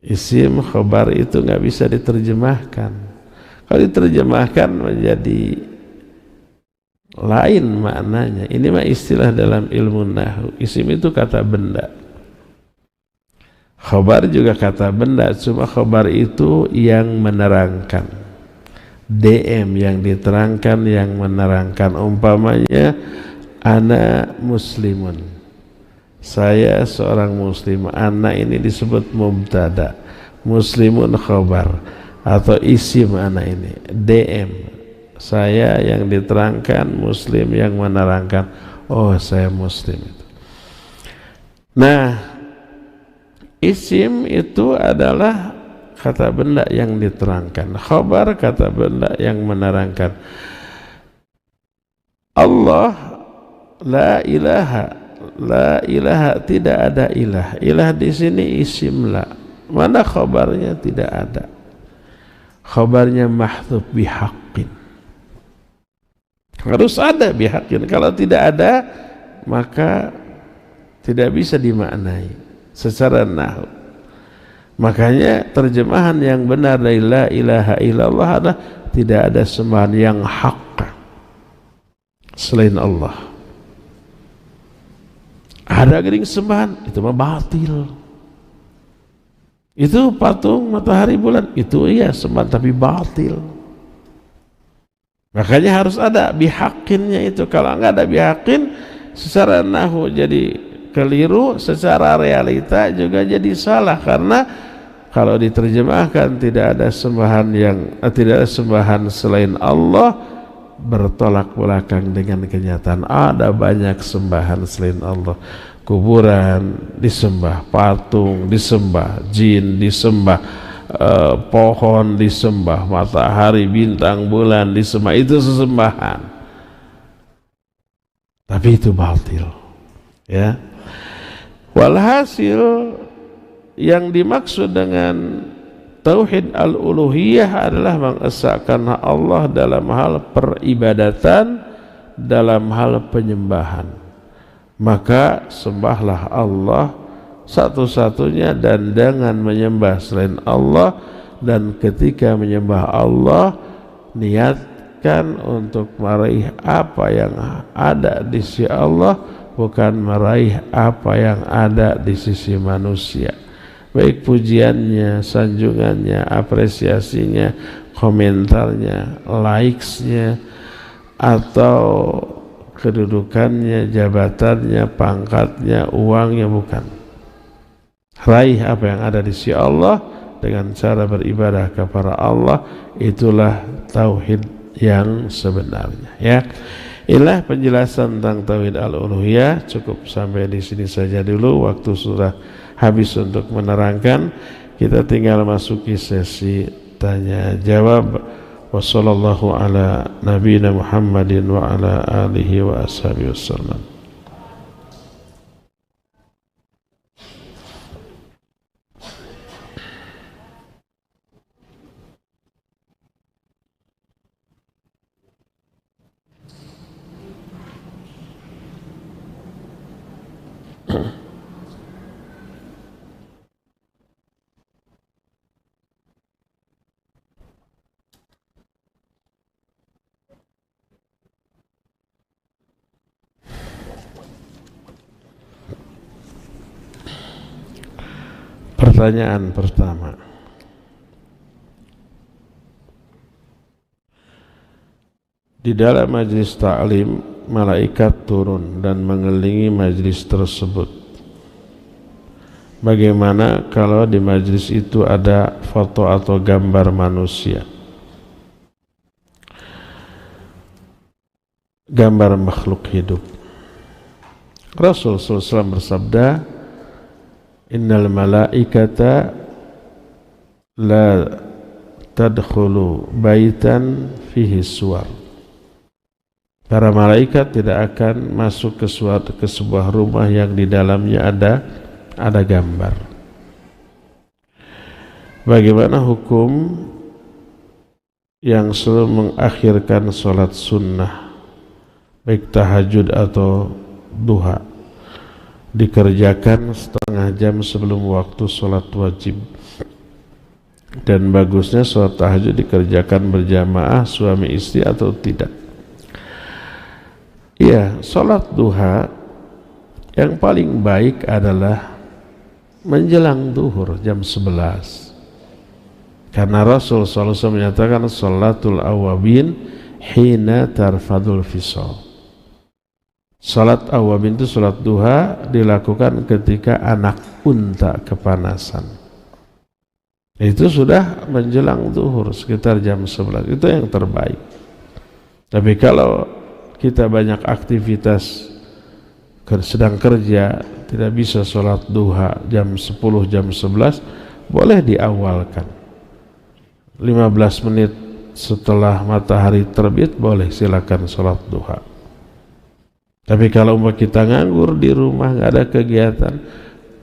Isim khabar itu nggak bisa diterjemahkan. Kalau diterjemahkan menjadi lain maknanya. Ini mah istilah dalam ilmu nahwu. Isim itu kata benda, khabar juga kata benda, cuma khabar itu yang menerangkan, DM yang diterangkan, yang menerangkan. Umpamanya ana muslimun, saya seorang muslim. Ana ini disebut mubtada, muslimun khabar atau isim. Ana ini DM, saya yang diterangkan, muslim yang menerangkan. Oh, saya muslim itu. Nah, isim itu adalah kata benda yang diterangkan, khabar kata benda yang menerangkan. Allah la ilaha, tidak ada ilah. Ilah di sini isim la. Mana khabarnya? Tidak ada. Khabarnya mahdhuf bihaqqin. Harus ada bihaqqin. Kalau tidak ada, maka tidak bisa dimaknai secara nahwu. Makanya terjemahan yang benar dari la ilaha illallah adalah tidak ada sembahan yang hak selain Allah. Ada gering sembahan, itu mah batil. Itu patung matahari bulan, itu iya sembahan tapi batil. Makanya harus ada bihaqqinnya itu. Kalau enggak ada bihaqqin, secara nahwu jadi keliru, secara realita juga jadi salah. Karena kalau diterjemahkan tidak ada sembahan tidak ada sembahan selain Allah, bertolak belakang dengan kenyataan. Ada banyak sembahan selain Allah. Kuburan disembah, patung disembah, jin disembah, pohon disembah, matahari, bintang, bulan disembah. Itu sesembahan, tapi itu batil, ya. Walhasil yang dimaksud dengan tauhid al-uluhiyah adalah mengesahkan Allah dalam hal peribadatan, dalam hal penyembahan. Maka sembahlah Allah satu-satunya dan jangan menyembah selain Allah. Dan ketika menyembah Allah, niatkan untuk meraih apa yang ada di sisi Allah, bukan meraih apa yang ada di sisi manusia. Baik pujiannya, sanjungannya, apresiasinya, komentarnya, likes-nya, atau kedudukannya, jabatannya, pangkatnya, uangnya, bukan. Raih apa yang ada di sisi Allah dengan cara beribadah kepada Allah. Itulah tauhid yang sebenarnya, ya. Inilah penjelasan tentang tauhid al-uluhiyah. Cukup sampai di sini saja dulu, waktu sudah habis untuk menerangkan. Kita tinggal masuki sesi tanya jawab. Wassallallahu ala nabiyina Muhammadin wa ala alihi wa ashabihi wasallam. Pertanyaan pertama, di dalam majlis ta'lim malaikat turun dan mengelilingi majlis tersebut. Bagaimana kalau di majlis itu ada foto atau gambar manusia, gambar makhluk hidup? Rasul SAW bersabda, innal malaikata la tadkhulu baitan fihi suwar. Para malaikat tidak akan masuk ke sebuah rumah yang di dalamnya ada gambar. Bagaimana hukum yang selalu mengakhirkan sholat sunnah, baik tahajud atau duha, dikerjakan setengah jam sebelum waktu sholat wajib. Dan bagusnya sholat tahajud dikerjakan berjamaah suami istri atau tidak. Ya, sholat duha yang paling baik adalah menjelang duhur jam 11. Karena Rasul SAW menyatakan sholatul awabin hina tarfadul fisal. Sholat awabin itu sholat duha dilakukan ketika anak unta kepanasan. Itu sudah menjelang zuhur sekitar jam 11. Itu yang terbaik. Tapi kalau kita banyak aktivitas, sedang kerja, tidak bisa sholat duha jam 10, jam 11, boleh diawalkan 15 menit setelah matahari terbit, boleh silakan sholat duha. Tapi kalau kita nganggur di rumah, nggak ada kegiatan,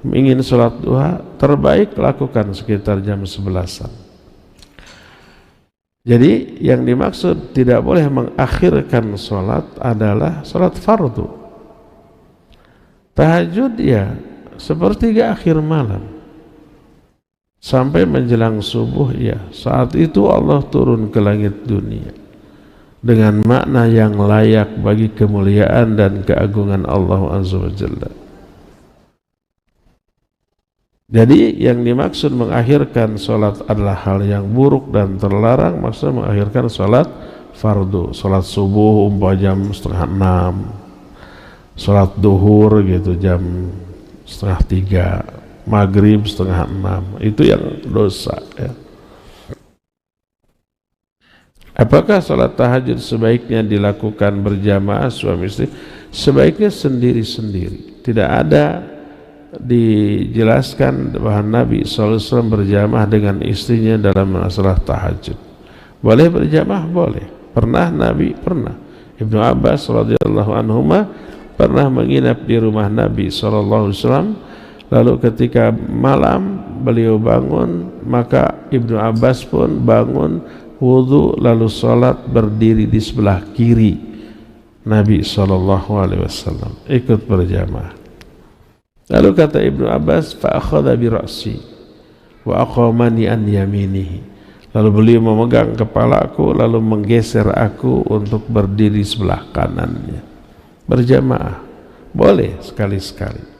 ingin sholat duha, terbaik lakukan sekitar jam 11-an. Jadi yang dimaksud tidak boleh mengakhirkan sholat adalah sholat fardu. Tahajud ya sepertiga akhir malam sampai menjelang subuh ya. Saat itu Allah turun ke langit dunia dengan makna yang layak bagi kemuliaan dan keagungan Allah Azza wa Jalla. Jadi yang dimaksud mengakhirkan sholat adalah hal yang buruk dan terlarang. Maksudnya mengakhirkan sholat fardu, sholat subuh umpama jam 5:30, sholat duhur gitu jam 5:30, maghrib 5:30, itu yang dosa ya. Apakah sholat tahajud sebaiknya dilakukan berjamaah suami istri? Sebaiknya sendiri-sendiri. Tidak ada dijelaskan bahwa Nabi SAW berjamaah dengan istrinya dalam masalah tahajud. Boleh berjamaah? Boleh. Pernah Nabi? Pernah. Ibnu Abbas radhiyallahu anhuma pernah menginap di rumah Nabi SAW. Lalu ketika malam beliau bangun, maka Ibnu Abbas pun bangun, wudu, lalu sholat berdiri di sebelah kiri Nabi SAW, ikut berjamaah. Lalu kata Ibnu Abbas, fa'akhadha bi ra'si wa aqamani an yaminihi. Lalu beliau memegang kepalaku lalu menggeser aku untuk berdiri sebelah kanannya. Berjamaah boleh sekali-sekali.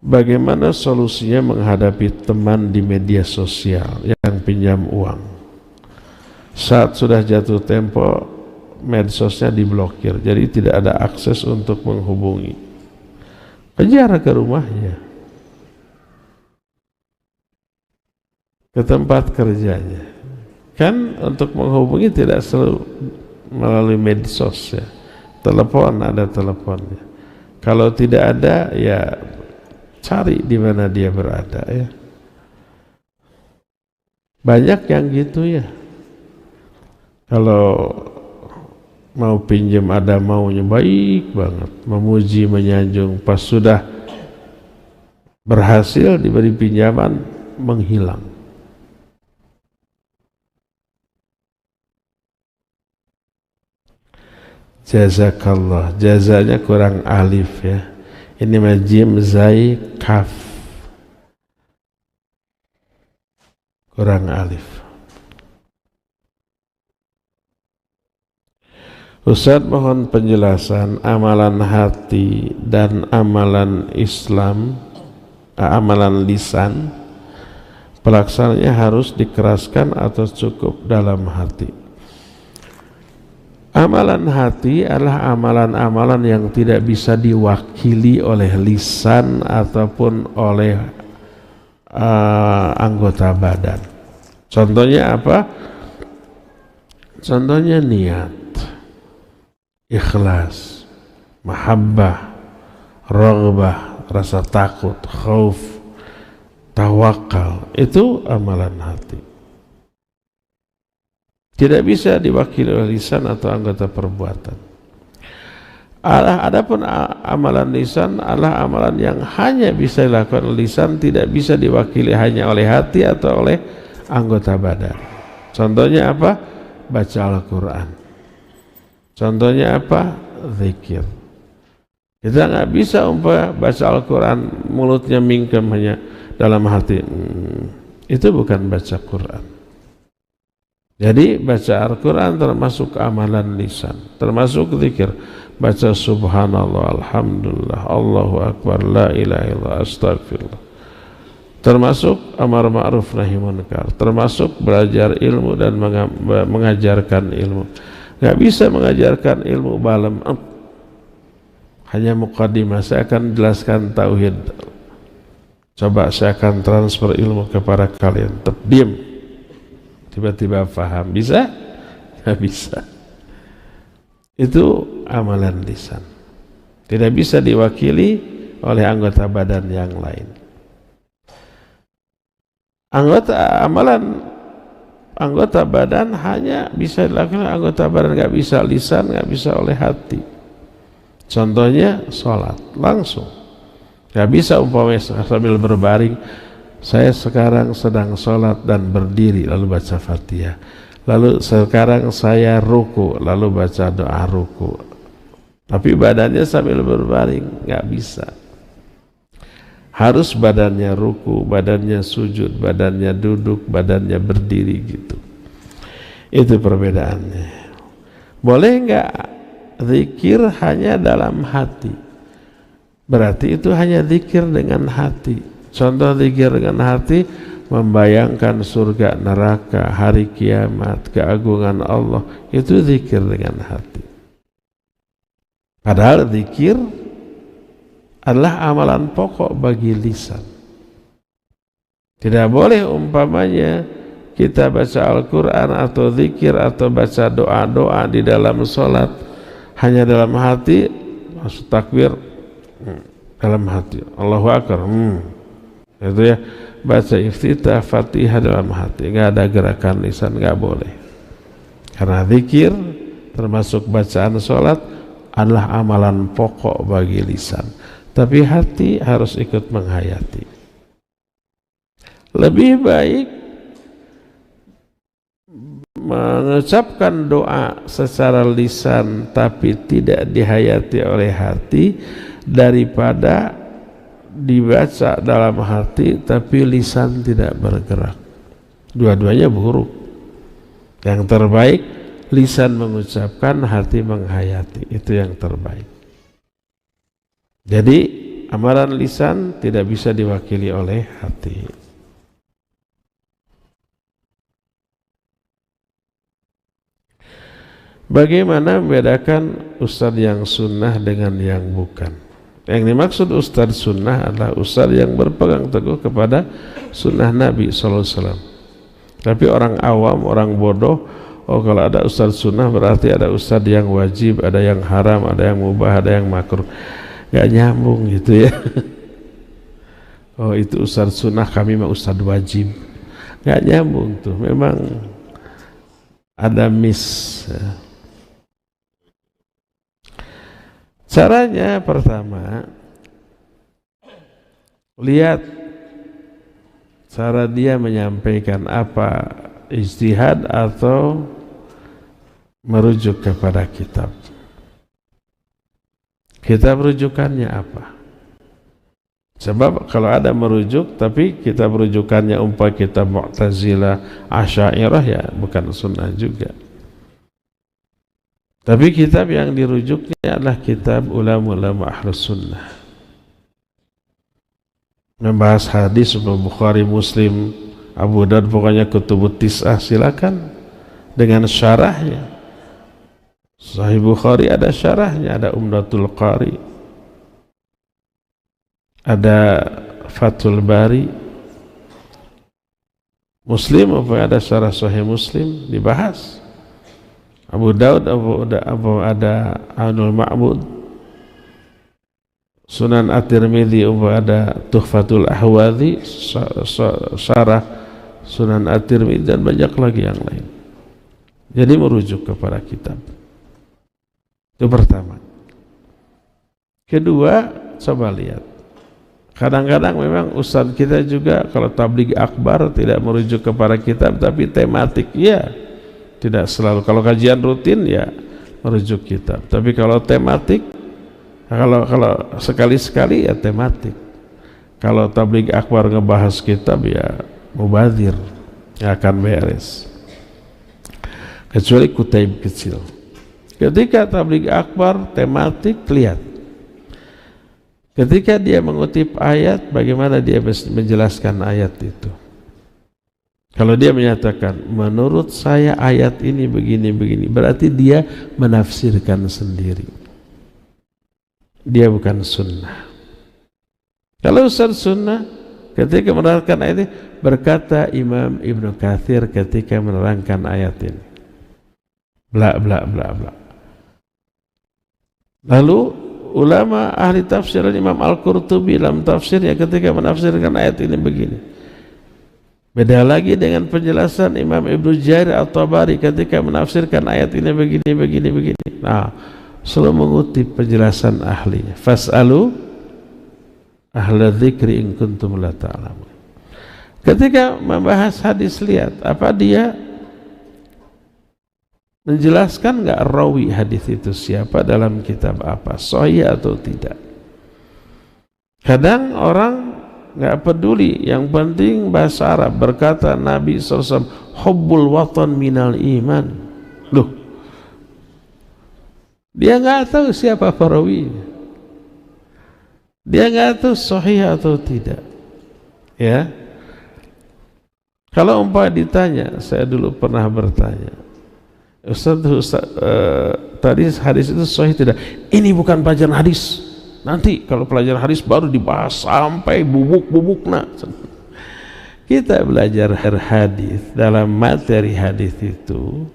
Bagaimana solusinya menghadapi teman di media sosial yang pinjam uang? Saat sudah jatuh tempo, medsosnya diblokir, jadi tidak ada akses untuk menghubungi. Kejar ke rumahnya, ke tempat kerjanya. Kan untuk menghubungi tidak selalu melalui medsos ya. Telepon, ada teleponnya. Kalau tidak ada ya cari di mana dia berada ya. Banyak yang gitu ya. Kalau mau pinjam ada maunya baik banget, memuji, menyanjung, pas sudah berhasil diberi pinjaman menghilang. Jazakallah, jazanya kurang alif ya. Ini mah jim, zai, kaf, kurang alif. Ustaz mohon penjelasan amalan hati dan amalan Islam, amalan lisan, pelaksananya harus dikeraskan atau cukup dalam hati? Amalan hati adalah amalan-amalan yang tidak bisa diwakili oleh lisan ataupun oleh anggota badan. Contohnya apa? Contohnya niat, ikhlas, mahabbah, raghbah, rasa takut, khauf, tawakal, itu amalan hati. Tidak bisa diwakili oleh lisan atau anggota perbuatan. Adapun amalan lisan adalah amalan yang hanya bisa dilakukan oleh lisan, tidak bisa diwakili hanya oleh hati atau oleh anggota badan. Contohnya apa? Baca Al-Quran. Contohnya apa? Zikir. Kita nggak bisa baca Al-Quran mulutnya mingkem hanya dalam hati. Itu bukan baca Quran. Jadi baca Al-Quran termasuk amalan lisan, termasuk zikir. Baca subhanallah, alhamdulillah, Allahu akbar, la ilaha illallah, astagfirullah. Termasuk amar ma'ruf nahi munkar, termasuk belajar ilmu dan mengajarkan ilmu. Nggak bisa mengajarkan ilmu balam, hanya muqaddimah. Saya akan jelaskan tauhid. Coba saya akan transfer ilmu kepada kalian. Diam. Tiba-tiba paham. Bisa? Nggak bisa. Itu amalan lisan. Tidak bisa diwakili oleh anggota badan yang lain. Anggota badan hanya bisa dilakukan anggota badan, nggak bisa lisan, nggak bisa oleh hati. Contohnya sholat langsung. Nggak bisa umpamanya sambil berbaring, saya sekarang sedang sholat dan berdiri lalu baca Fatihah, lalu sekarang saya ruku lalu baca doa ruku, tapi badannya sambil berbaring, nggak bisa. Harus badannya ruku, badannya sujud, badannya duduk, badannya berdiri gitu. Itu perbedaannya. Boleh nggak zikir hanya dalam hati? Berarti itu hanya zikir dengan hati. Contoh zikir dengan hati, membayangkan surga, neraka, hari kiamat, keagungan Allah. Itu zikir dengan hati. Padahal zikir adalah amalan pokok bagi lisan. Tidak boleh umpamanya kita baca Al-Quran atau zikir atau baca doa-doa di dalam sholat hanya dalam hati, masuk takbir dalam hati, Allahu Akbar, itu ya, baca iftitah Fatihah dalam hati, nggak ada gerakan lisan, nggak boleh. Karena zikir termasuk bacaan sholat adalah amalan pokok bagi lisan, tapi hati harus ikut menghayati. Lebih baik mengucapkan doa secara lisan tapi tidak dihayati oleh hati daripada dibaca dalam hati tapi lisan tidak bergerak. Dua-duanya buruk. Yang terbaik lisan mengucapkan, hati menghayati. Itu yang terbaik. Jadi amalan lisan tidak bisa diwakili oleh hati. Bagaimana membedakan ustadz yang sunnah dengan yang bukan? Yang dimaksud ustadz sunnah adalah ustadz yang berpegang teguh kepada sunnah Nabi SAW. Tapi orang awam, orang bodoh, oh kalau ada ustadz sunnah berarti ada ustadz yang wajib, ada yang haram, ada yang mubah, ada yang makruh. Gak nyambung gitu ya. Oh itu ustadz sunnah, kami mah ustadz wajib. Gak nyambung tuh, memang ada miss ya. Caranya pertama, lihat cara dia menyampaikan, apa ijtihad atau merujuk kepada kitab. Kitab rujukannya apa? Sebab kalau ada merujuk tapi kitab rujukannya umpah kitab Mu'tazilah, Asy'ariyah, ya bukan sunnah juga. Tapi kitab yang dirujuknya adalah kitab ulama-ulama ahlus sunnah. Membahas hadis Bukhari, Muslim, Abu Daud, pokoknya kutubut tis'ah, silakan dengan syarahnya. Sahih Bukhari ada syarahnya, ada Umdatul Qari, ada Fathul Bari. Muslim apa ada syarah Sahih Muslim dibahas. Abu Daud ada Aunul Ma'bud, Sunan At-Tirmidzi ada Tuhfatul Ahwadhi, syarah Sunan At-Tirmidzi, dan banyak lagi yang lain. Jadi merujuk kepada kitab. Itu pertama. Kedua, coba lihat Kadang-kadang memang ustadz kita juga kalau tabligh akbar tidak merujuk kepada kitab tapi tematik, ya tidak selalu. Kalau kajian rutin ya merujuk kitab, tapi kalau tematik, kalau sekali-sekali ya tematik. Kalau tabligh akbar ngebahas kitab ya mubazir, ya akan beres. Kecuali kutaib kecil. Ketika tabligh akbar tematik, lihat. Ketika dia mengutip ayat, bagaimana dia menjelaskan ayat itu. Kalau dia menyatakan, menurut saya ayat ini begini-begini, berarti dia menafsirkan sendiri. Dia bukan sunnah. Kalau ustaz sunnah, ketika menerangkan ayat ini, berkata Imam Ibnu Katsir ketika menerangkan ayat ini. Bla bla bla bla. Lalu ulama ahli tafsir Imam Al-Qurtubi dalam tafsirnya ketika menafsirkan ayat ini begini. Beda lagi dengan penjelasan Imam Ibnu Jarir At-Tabari ketika menafsirkan ayat ini begini. Nah, selalu mengutip penjelasan ahlinya. Fas'alu ahla dzikri in kuntum la ta'lamun. Ketika membahas hadis, lihat apa dia menjelaskan nggak rawi hadis itu siapa, dalam kitab apa, sahih atau tidak. Kadang orang nggak peduli, yang penting bahasa Arab. Berkata Nabi SAW, hubbul watan minal iman. Loh, dia nggak tahu siapa perawinya, dia nggak tahu sahih atau tidak. Ya, kalau umpama ditanya, saya dulu pernah bertanya, Ustaz, tadi hadis itu sahih tidak? Ini bukan pelajaran hadis. Nanti kalau pelajaran hadis baru dibahas sampai bubuk-bubukna. Kita belajar hadis, dalam materi hadis itu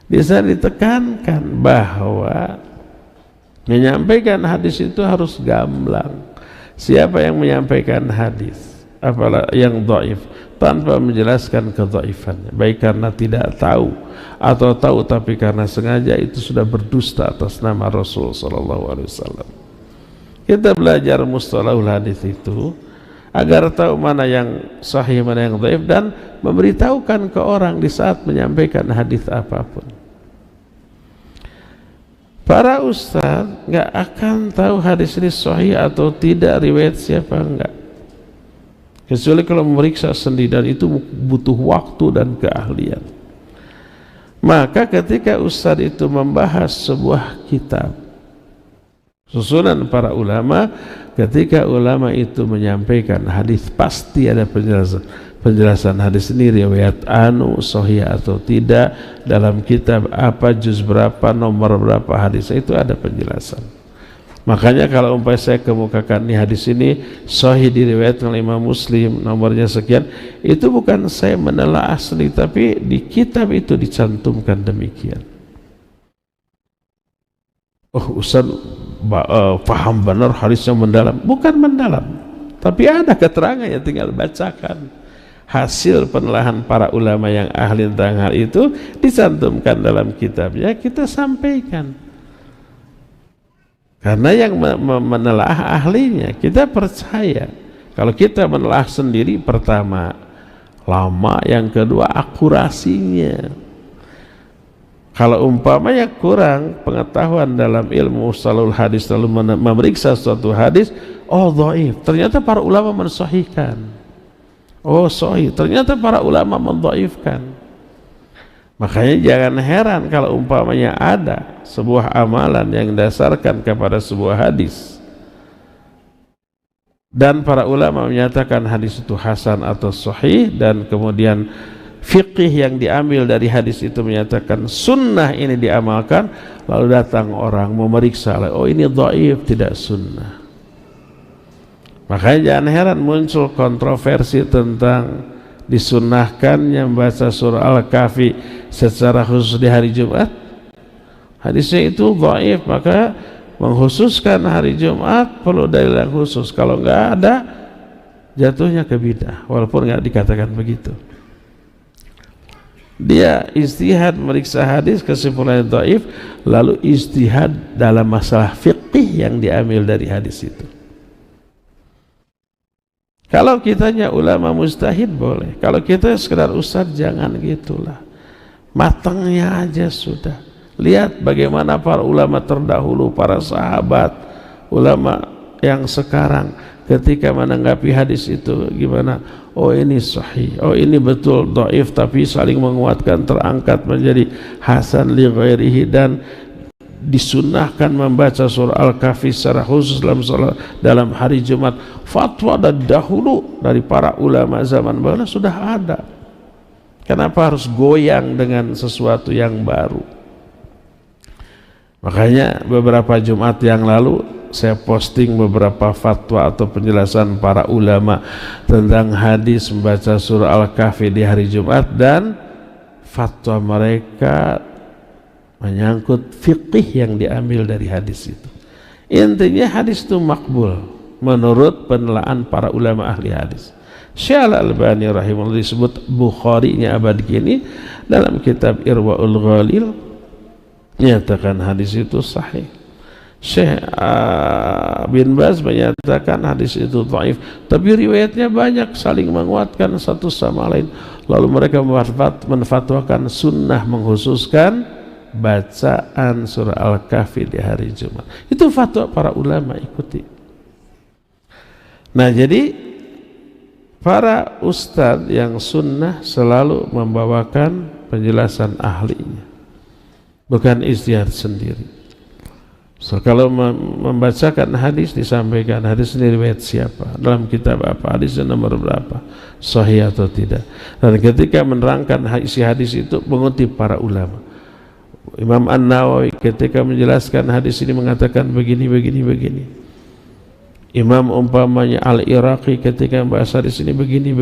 bisa ditekankan bahwa menyampaikan hadis itu harus gamblang. Siapa yang menyampaikan hadis, apalagi yang dhaif, tanpa menjelaskan kedhaifannya, baik karena tidak tahu atau tahu tapi karena sengaja, itu sudah berdusta atas nama Rasul sallallahu alaihi wasallam. Kita belajar mustalahul hadis itu agar tahu mana yang sahih, mana yang dhaif, dan memberitahukan ke orang di saat menyampaikan hadis apapun. Para ustaz nggak akan tahu hadis ini sahih atau tidak, riwayat siapa, enggak, kecuali kalau memeriksa sendiri, dan itu butuh waktu dan keahlian. Maka ketika ustaz itu membahas sebuah kitab, susunan para ulama, ketika ulama itu menyampaikan hadis, pasti ada penjelasan hadis ini riwayat anu sahih atau tidak, dalam kitab apa, juz berapa, nomor berapa hadis, itu ada penjelasan. Makanya kalau umpamanya saya kemukakan nih hadis ini sahih diriwayatkan oleh Imam Muslim, nomornya sekian, itu bukan saya menelaah asli, tapi di kitab itu dicantumkan demikian. Oh Ustaz paham benar hadisnya mendalam. Bukan mendalam, tapi ada keterangannya, tinggal bacakan. Hasil penelaahan para ulama yang ahli tentang hal itu dicantumkan dalam kitabnya, kita sampaikan. Karena yang menelaah ahlinya, kita percaya. Kalau kita menelaah sendiri, pertama lama, yang kedua akurasinya. Kalau umpamanya kurang pengetahuan dalam ilmu mustalahul hadis, lalu memeriksa suatu hadis, oh dhaif, ternyata para ulama mensahihkan. Oh sahih, ternyata para ulama mendhaifkan. Makanya jangan heran kalau umpamanya ada sebuah amalan yang didasarkan kepada sebuah hadis dan para ulama menyatakan hadis itu hasan atau sahih, dan kemudian fiqih yang diambil dari hadis itu menyatakan sunnah ini diamalkan, lalu datang orang memeriksa, oh ini dhaif, tidak sunnah. Makanya jangan heran muncul kontroversi tentang disunnahkannya membaca surah Al-Kahfi secara khusus di hari Jumat. Hadisnya itu dhaif, maka mengkhususkan hari Jumat perlu dalil yang khusus. Kalau enggak ada, jatuhnya ke bidah, walaupun enggak dikatakan begitu. Dia ijtihad meriksa hadis, kesimpulannya dhaif, lalu ijtihad dalam masalah fiqih yang diambil dari hadis itu. Kalau kitanya ulama mujtahid boleh, kalau kita sekedar ustadz jangan gitulah. Matangnya aja sudah. Lihat bagaimana para ulama terdahulu, para sahabat, ulama yang sekarang ketika menanggapi hadis itu gimana? Oh ini sahih, oh ini betul dhaif, tapi saling menguatkan, terangkat menjadi hasan li ghairihi, dan disunnahkan membaca surah Al-Kahfi secara khusus dalam hari Jumat. Fatwa dahulu dari para ulama zaman baru sudah ada. Kenapa harus goyang dengan sesuatu yang baru? Makanya beberapa Jumat yang lalu saya posting beberapa fatwa atau penjelasan para ulama tentang hadis membaca surah Al-Kahfi di hari Jumat, dan fatwa mereka menyangkut fikih yang diambil dari hadis itu. Intinya hadis itu makbul menurut penelaahan para ulama ahli hadis. Syekh Al-Albani rahimahullah disebut Bukhari-nya abad kini dalam kitab Irwaul Ghalil menyatakan hadis itu sahih. Syekh bin Baz menyatakan hadis itu dhaif, tapi riwayatnya banyak saling menguatkan satu sama lain. Lalu mereka menfatwakan sunnah mengkhususkan bacaan surah Al-Kahfi di hari Jumat. Itu fatwa para ulama, ikuti. Nah, jadi para ustadz yang sunnah selalu membawakan penjelasan ahlinya, bukan ijtihad sendiri. So, kalau membacakan hadis disampaikan hadis ini riwayat siapa, dalam kitab apa, hadisnya nomor berapa, sahih atau tidak. Dan ketika menerangkan isi hadis itu mengutip para ulama. Imam An-Nawawi ketika menjelaskan hadis ini mengatakan begini. Imam umpamanya Al-Iraqi ketika membahas hadis ini begini.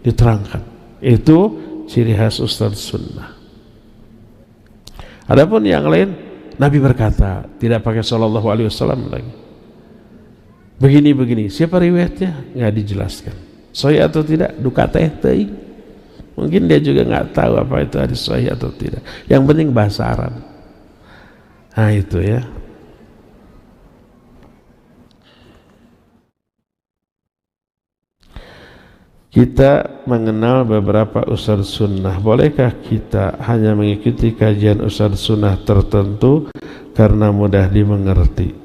Diterangkan. Itu ciri khas Ustadz Sunnah. Adapun yang lain, Nabi berkata, tidak pakai sallallahu alaihi wasallam lagi. Begini. Siapa riwayatnya? Nggak dijelaskan. Sahih atau tidak? Duka teh teuing. Mungkin dia juga nggak tahu apa itu hadis sahih atau tidak. Yang penting bahasa Arab. Nah itu ya. Kita mengenal beberapa ustadz sunnah. Bolehkah kita hanya mengikuti kajian ustadz sunnah tertentu karena mudah dimengerti?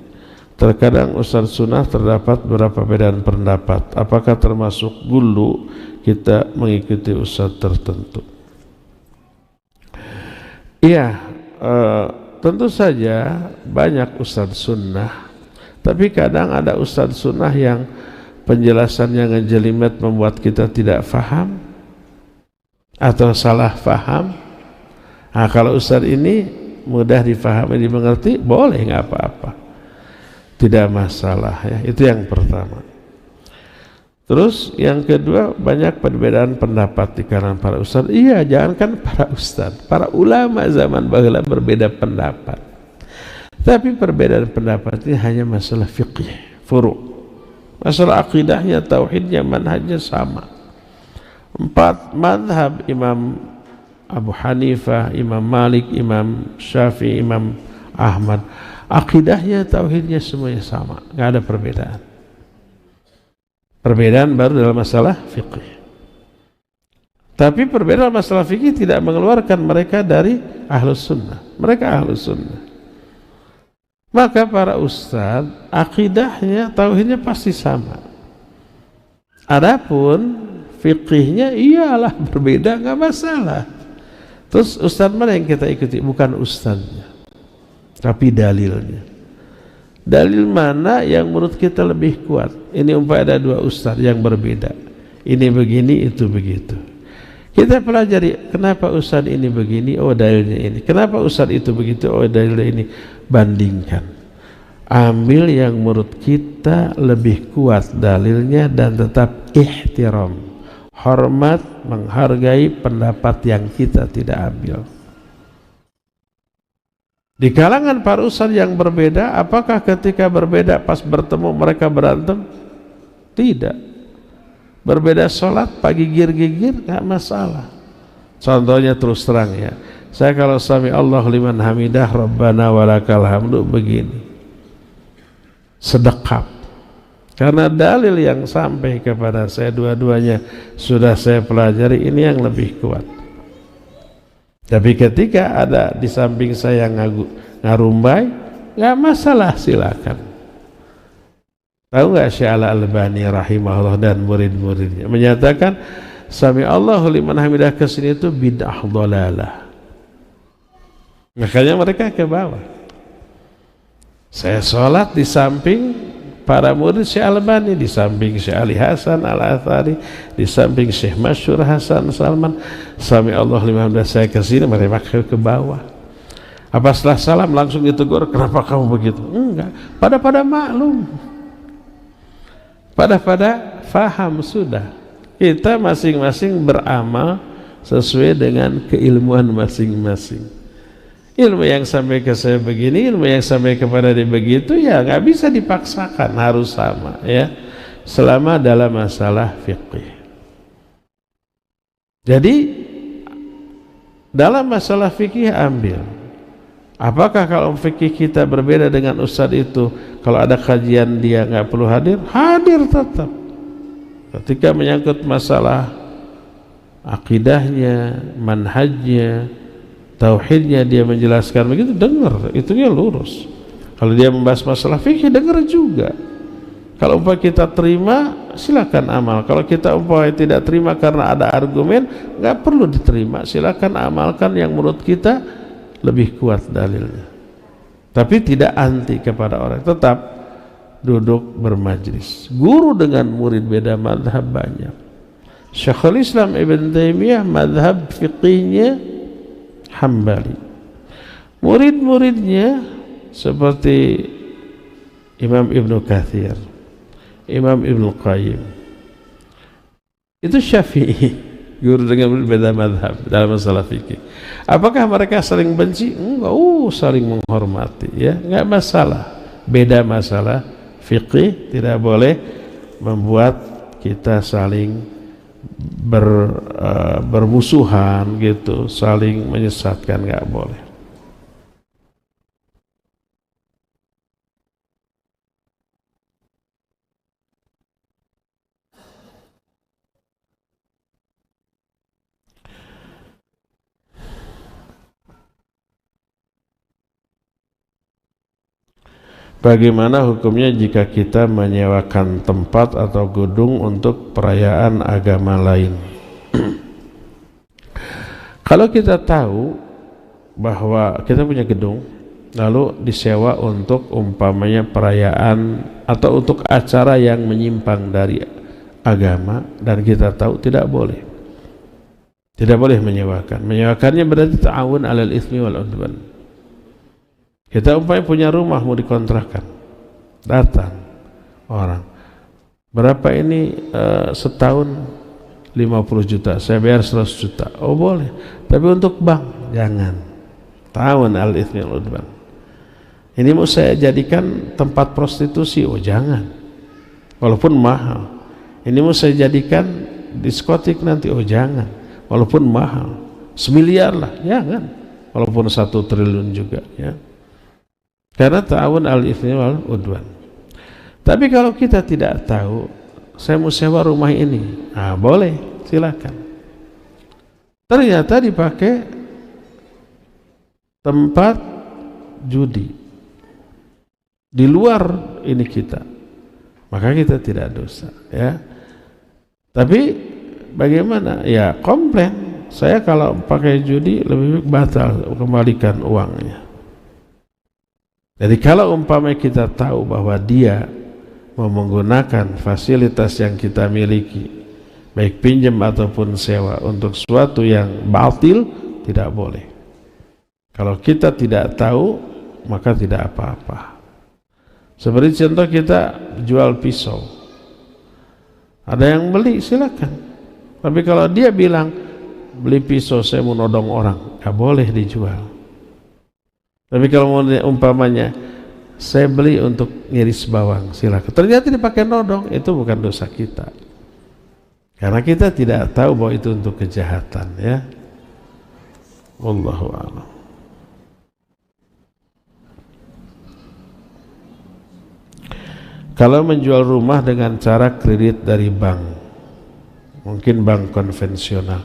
Terkadang ustadz sunnah terdapat beberapa perbedaan pendapat. Apakah termasuk gulu kita mengikuti ustadz tertentu? Iya, tentu saja banyak ustadz sunnah, tapi kadang ada ustadz sunnah yang penjelasannya ngejelimet membuat kita tidak faham atau salah faham. Nah, kalau ustadz ini mudah difahami, dimengerti, boleh, nggak apa-apa, tidak masalah ya. Itu yang pertama. Terus yang kedua, banyak perbedaan pendapat di kalangan para ustadz. Iya, jangankan para ustadz, para ulama zaman baheula berbeda pendapat. Tapi perbedaan pendapat ini hanya masalah fiqih, furu'. Masalah akidahnya, tauhidnya, manhajnya sama. 4 madhab, Imam Abu Hanifah, Imam Malik, Imam Syafi'i, Imam Ahmad, akidahnya, tauhidnya semuanya sama, nggak ada perbedaan. Perbedaan baru dalam masalah fikih. Tapi perbedaan masalah fikih tidak mengeluarkan mereka dari ahlus sunnah. Mereka ahlus sunnah. Maka para ustadz akidahnya, tauhidnya pasti sama. Adapun fikihnya iyalah berbeda, nggak masalah. Terus ustadz mana yang kita ikuti? Bukan ustadznya, tapi dalilnya. Dalil mana yang menurut kita lebih kuat? Ini umpamanya ada 2 ustadz yang berbeda. Ini begini, itu begitu. Kita pelajari, kenapa ustadz ini begini? Oh, dalilnya ini. Kenapa ustadz itu begitu? Oh, dalilnya ini. Bandingkan. Ambil yang menurut kita lebih kuat dalilnya dan tetap ihtiram. Hormat, menghargai pendapat yang kita tidak ambil. Di kalangan para ustadz yang berbeda, apakah ketika berbeda pas bertemu mereka berantem? Tidak. Berbeda sholat, pagi gigir-gigir, nggak masalah. Contohnya terus terang ya, saya kalau sami Allah liman hamidah Rabbana walakal hamdu begini, sedekap. Karena dalil yang sampai kepada saya dua-duanya sudah saya pelajari, ini yang lebih kuat. Tapi ketika ada di samping saya ngarumbai, nggak masalah, silakan. Tahu nggak Syekh Al-Albani rahimahullah dan murid-muridnya menyatakan sami Allahu liman hamidah kesini itu bid'ah dhalalah. Makanya mereka ke bawah. Saya sholat di samping para murid Syekh Al-Albani, di samping Syekh Ali Hasan Al-Athari, di samping Syekh Masyhur Hasan Salman. Sami Allah liman hamidah, saya ke sini, mereka ke bawah. Apa setelah salam langsung ditegur, kenapa kamu begitu? Enggak, pada maklum, pada faham sudah. Kita masing-masing beramal sesuai dengan keilmuan masing-masing. Ilmu yang sampai ke saya begini, ilmu yang sampai kepada dia begitu, ya nggak bisa dipaksakan, harus sama ya, selama dalam masalah fikih. Jadi dalam masalah fikih ambil. Apakah kalau fikih kita berbeda dengan ustadz itu, kalau ada kajian dia nggak perlu hadir? Hadir tetap. Ketika menyangkut masalah akidahnya, manhajnya, tauhidnya, dia menjelaskan begitu, dengar, itunya lurus. Kalau dia membahas masalah fikih, dengar juga. Kalau umpamanya kita terima, silakan amal. Kalau kita umpamanya tidak terima karena ada argumen, nggak perlu diterima, silakan amalkan yang menurut kita lebih kuat dalilnya. Tapi tidak anti kepada orang, tetap duduk bermajlis. Guru dengan murid beda madhab banyak. Syekhul Islam Ibn Taimiyah madhab fiqihnya Hambali. Murid-muridnya seperti Imam Ibnu Katsir, Imam Ibnu Qayyim. Itu Syafi'i, guru dengan murid beda madhab dalam masalah fikih. Apakah mereka saling benci? Enggak, saling menghormati ya, enggak masalah. Beda masalah fikih tidak boleh membuat kita saling bermusuhan gitu, saling menyesatkan, nggak boleh. Bagaimana hukumnya jika kita menyewakan tempat atau gedung untuk perayaan agama lain? Kalau kita tahu bahwa kita punya gedung, lalu disewa untuk umpamanya perayaan atau untuk acara yang menyimpang dari agama, dan kita tahu tidak boleh. Tidak boleh menyewakan. Menyewakannya berarti ta'awun 'alal itsmi wal 'udwan. Kita umpamanya punya rumah mau dikontrakan, datang orang, berapa ini setahun? 50 juta, saya bayar 100 juta. Oh boleh, tapi untuk bank jangan. Ta'awun 'alal itsmi wal 'udwan. Ini mau saya jadikan tempat prostitusi, oh jangan, walaupun mahal. Ini mau saya jadikan diskotik nanti, oh jangan, walaupun mahal. 1 miliar lah, jangan, walaupun 1 triliun juga ya. Karena ta'awun 'alal itsmi wal 'udwan. Tapi kalau kita tidak tahu, saya mau sewa rumah ini, boleh, silakan. Ternyata dipakai tempat judi di luar ini kita, maka kita tidak dosa ya. Tapi bagaimana? Ya komplain, saya kalau pakai judi lebih baik batal, kembalikan uangnya. Jadi kalau umpamanya kita tahu bahwa dia mau menggunakan fasilitas yang kita miliki, baik pinjam ataupun sewa, untuk sesuatu yang batil, tidak boleh. Kalau kita tidak tahu, maka tidak apa-apa. Seperti contoh kita jual pisau, ada yang beli, silakan. Tapi kalau dia bilang beli pisau saya mau nodong orang, nggak boleh dijual. Tapi kalau mau umpamanya saya beli untuk ngiris bawang, silakan. Ternyata dipakai nodong, itu bukan dosa kita, karena kita tidak tahu bahwa itu untuk kejahatan ya. Wallahu a'lam. Kalau menjual rumah dengan cara kredit dari bank, mungkin bank konvensional,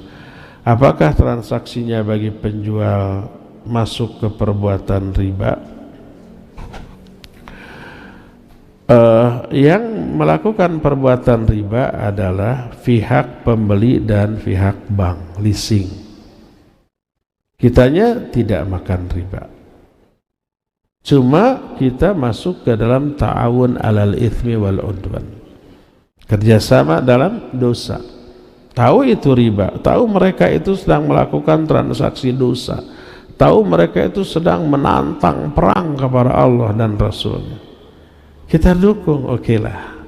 apakah transaksinya bagi penjual masuk ke perbuatan riba? Yang melakukan perbuatan riba adalah pihak pembeli dan pihak bank, leasing. Kitanya tidak makan riba, cuma kita masuk ke dalam ta'awun alal itsmi wal udwan, kerjasama dalam dosa. Tahu itu riba, tahu mereka itu sedang melakukan transaksi dosa, tahu mereka itu sedang menantang perang kepada Allah dan Rasulnya, kita dukung, okelah.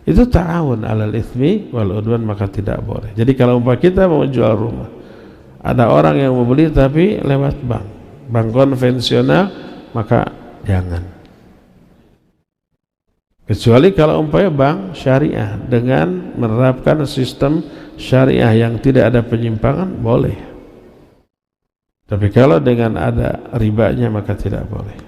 Itu ta'awun alal itsmi wal udwan, maka tidak boleh. Jadi kalau umpama kita mau jual rumah, ada orang yang mau beli tapi lewat bank konvensional, maka jangan. Kecuali kalau umpamanya bank syariah dengan menerapkan sistem syariah yang tidak ada penyimpangan, boleh. Tapi kalau dengan ada ribanya, maka tidak boleh.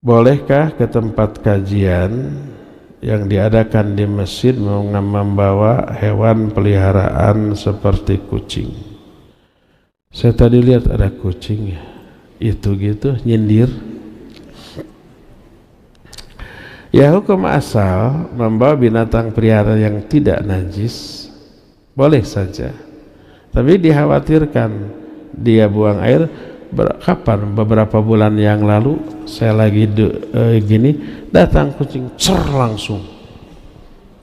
Bolehkah ke tempat kajian yang diadakan di masjid membawa hewan peliharaan seperti kucing? Saya tadi lihat ada kucing itu gitu nyindir. Ya, hukum asal membawa binatang peliharaan yang tidak najis boleh saja, tapi dikhawatirkan dia buang air. Kapan? Beberapa bulan yang lalu saya lagi gini, datang kucing langsung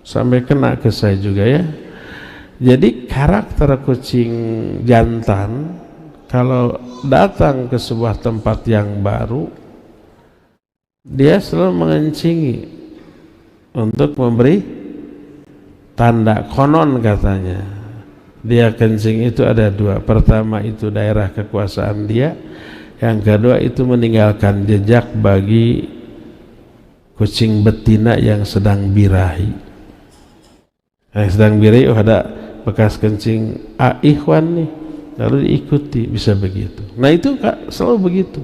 sampai kena ke saya juga ya. Jadi karakter kucing jantan kalau datang ke sebuah tempat yang baru, dia selalu mengencingi untuk memberi tanda. Konon katanya dia kencing itu ada dua. Pertama itu daerah kekuasaan dia, yang kedua itu meninggalkan jejak bagi kucing betina yang sedang birahi. Yang sedang birahi, oh ada bekas kencing ikhwan nih, lalu diikuti, bisa begitu. Nah itu selalu begitu.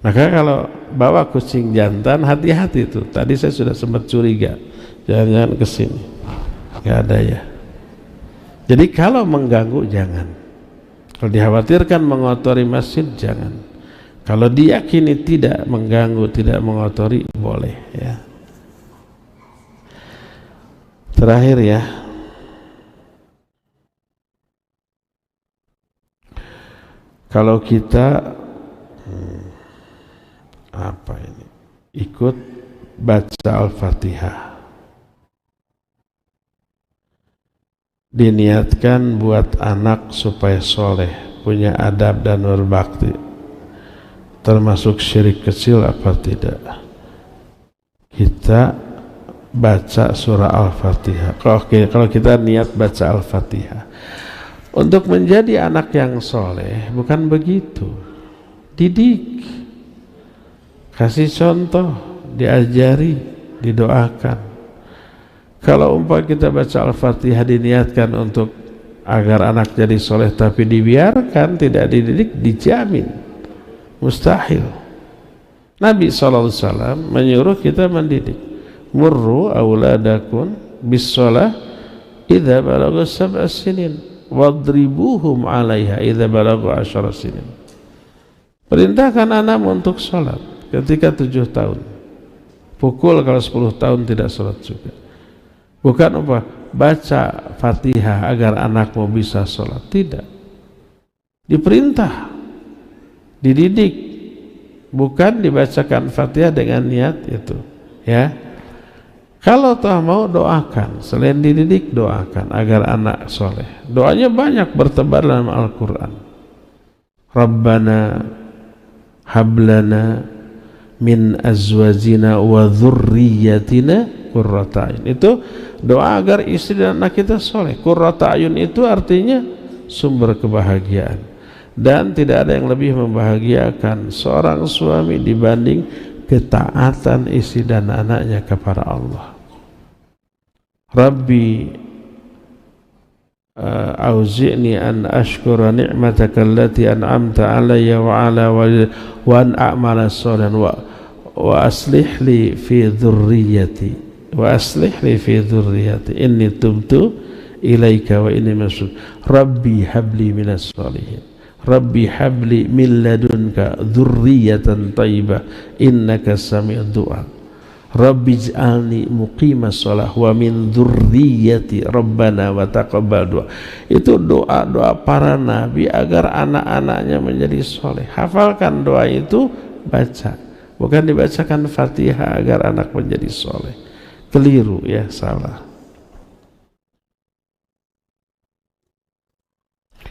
Maka kalau bawa kucing jantan, hati-hati tuh. Tadi saya sudah sempat curiga, jangan-jangan kesini nggak ada ya. Jadi kalau mengganggu jangan. Kalau dikhawatirkan mengotori masjid jangan. Kalau diyakini tidak mengganggu, tidak mengotori, boleh ya. Terakhir ya, kalau kita apa ini, ikut baca Al-Fatihah, diniatkan buat anak supaya soleh, punya adab dan berbakti, termasuk syirik kecil apa tidak? Kita baca surah Al-Fatihah. Kalau kita niat baca Al-Fatihah untuk menjadi anak yang soleh, bukan begitu. Didik, kasih contoh, diajari, didoakan. Kalau umpama kita baca Al-Fatihah diniatkan untuk agar anak jadi soleh tapi dibiarkan, tidak dididik, dijamin mustahil. Nabi SAW menyuruh kita mendidik. Murru awladakum bis-shalah idza balagha sab'a sinin wadribuhum 'alaiha idza balagha 10 sinin. Perintahkan anakmu untuk salat ketika 7 tahun. Pukul kalau 10 tahun tidak salat juga. Bukan apa? Baca Fatihah agar anakmu bisa sholat. Tidak. Diperintah, dididik, bukan dibacakan Fatihah dengan niat itu. Ya. Kalau toh mau, doakan. Selain dididik, doakan agar anak soleh. Doanya banyak bertebar dalam Al-Quran. Rabbana hablana min azwajina wa dhurriyyatina qurrata ayun. Itu doa agar istri dan anak kita soleh. Qurrata ayun itu artinya sumber kebahagiaan, dan tidak ada yang lebih membahagiakan seorang suami dibanding ketaatan istri dan anaknya kepada Allah. Rabbi auzi'ni an ashkura ni'mataka allati an'amta alayya wa ala wa an a'mala shalihan wa aslih li fi dhurriyyati inni tubtu ilaika wa inni masud. Rabbi habli minas shalihin, Rabbi habli min ladunka dhurriyatan thayyibah innaka sami'ud du'a. Rabbi ij'alni muqimas shalah wa min dzurriyyati rabbana wa taqabbal du'a. Itu doa-doa para nabi agar anak-anaknya menjadi soleh. Hafalkan doa itu, baca. Bukan dibacakan Fatihah agar anak menjadi soleh. Keliru ya, salah.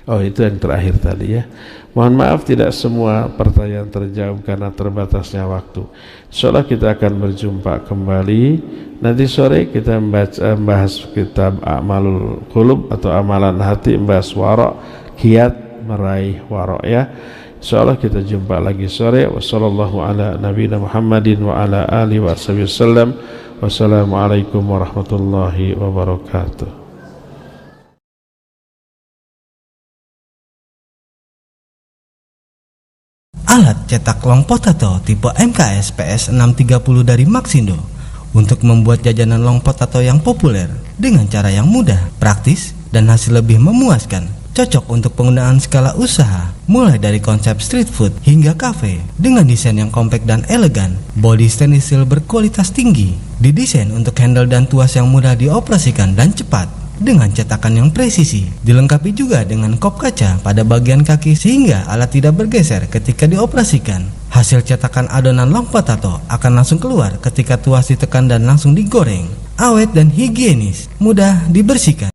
Oh, itu yang terakhir tadi ya. Mohon maaf tidak semua pertanyaan terjawab karena terbatasnya waktu. Insyaallah kita akan berjumpa kembali nanti sore. Kita membahas kitab A'malul Qulub atau amalan hati, membahas wara', kiat meraih wara' ya. Insyaallah kita jumpa lagi sore. Wassallallahu ala nabiyina Muhammadin wa ala alihi wasallam. Wassalamualaikum warahmatullahi wabarakatuh. Alat cetak long potato tipe MKS PS630 dari Maxindo untuk membuat jajanan long potato yang populer dengan cara yang mudah, praktis, dan hasil lebih memuaskan. Cocok untuk penggunaan skala usaha, mulai dari konsep street food hingga cafe, dengan desain yang kompak dan elegan. Body stainless steel berkualitas tinggi, didesain untuk handle dan tuas yang mudah dioperasikan dan cepat, dengan cetakan yang presisi. Dilengkapi juga dengan kop kaca pada bagian kaki sehingga alat tidak bergeser ketika dioperasikan. Hasil cetakan adonan long potato akan langsung keluar ketika tuas ditekan dan langsung digoreng. Awet dan higienis, mudah dibersihkan.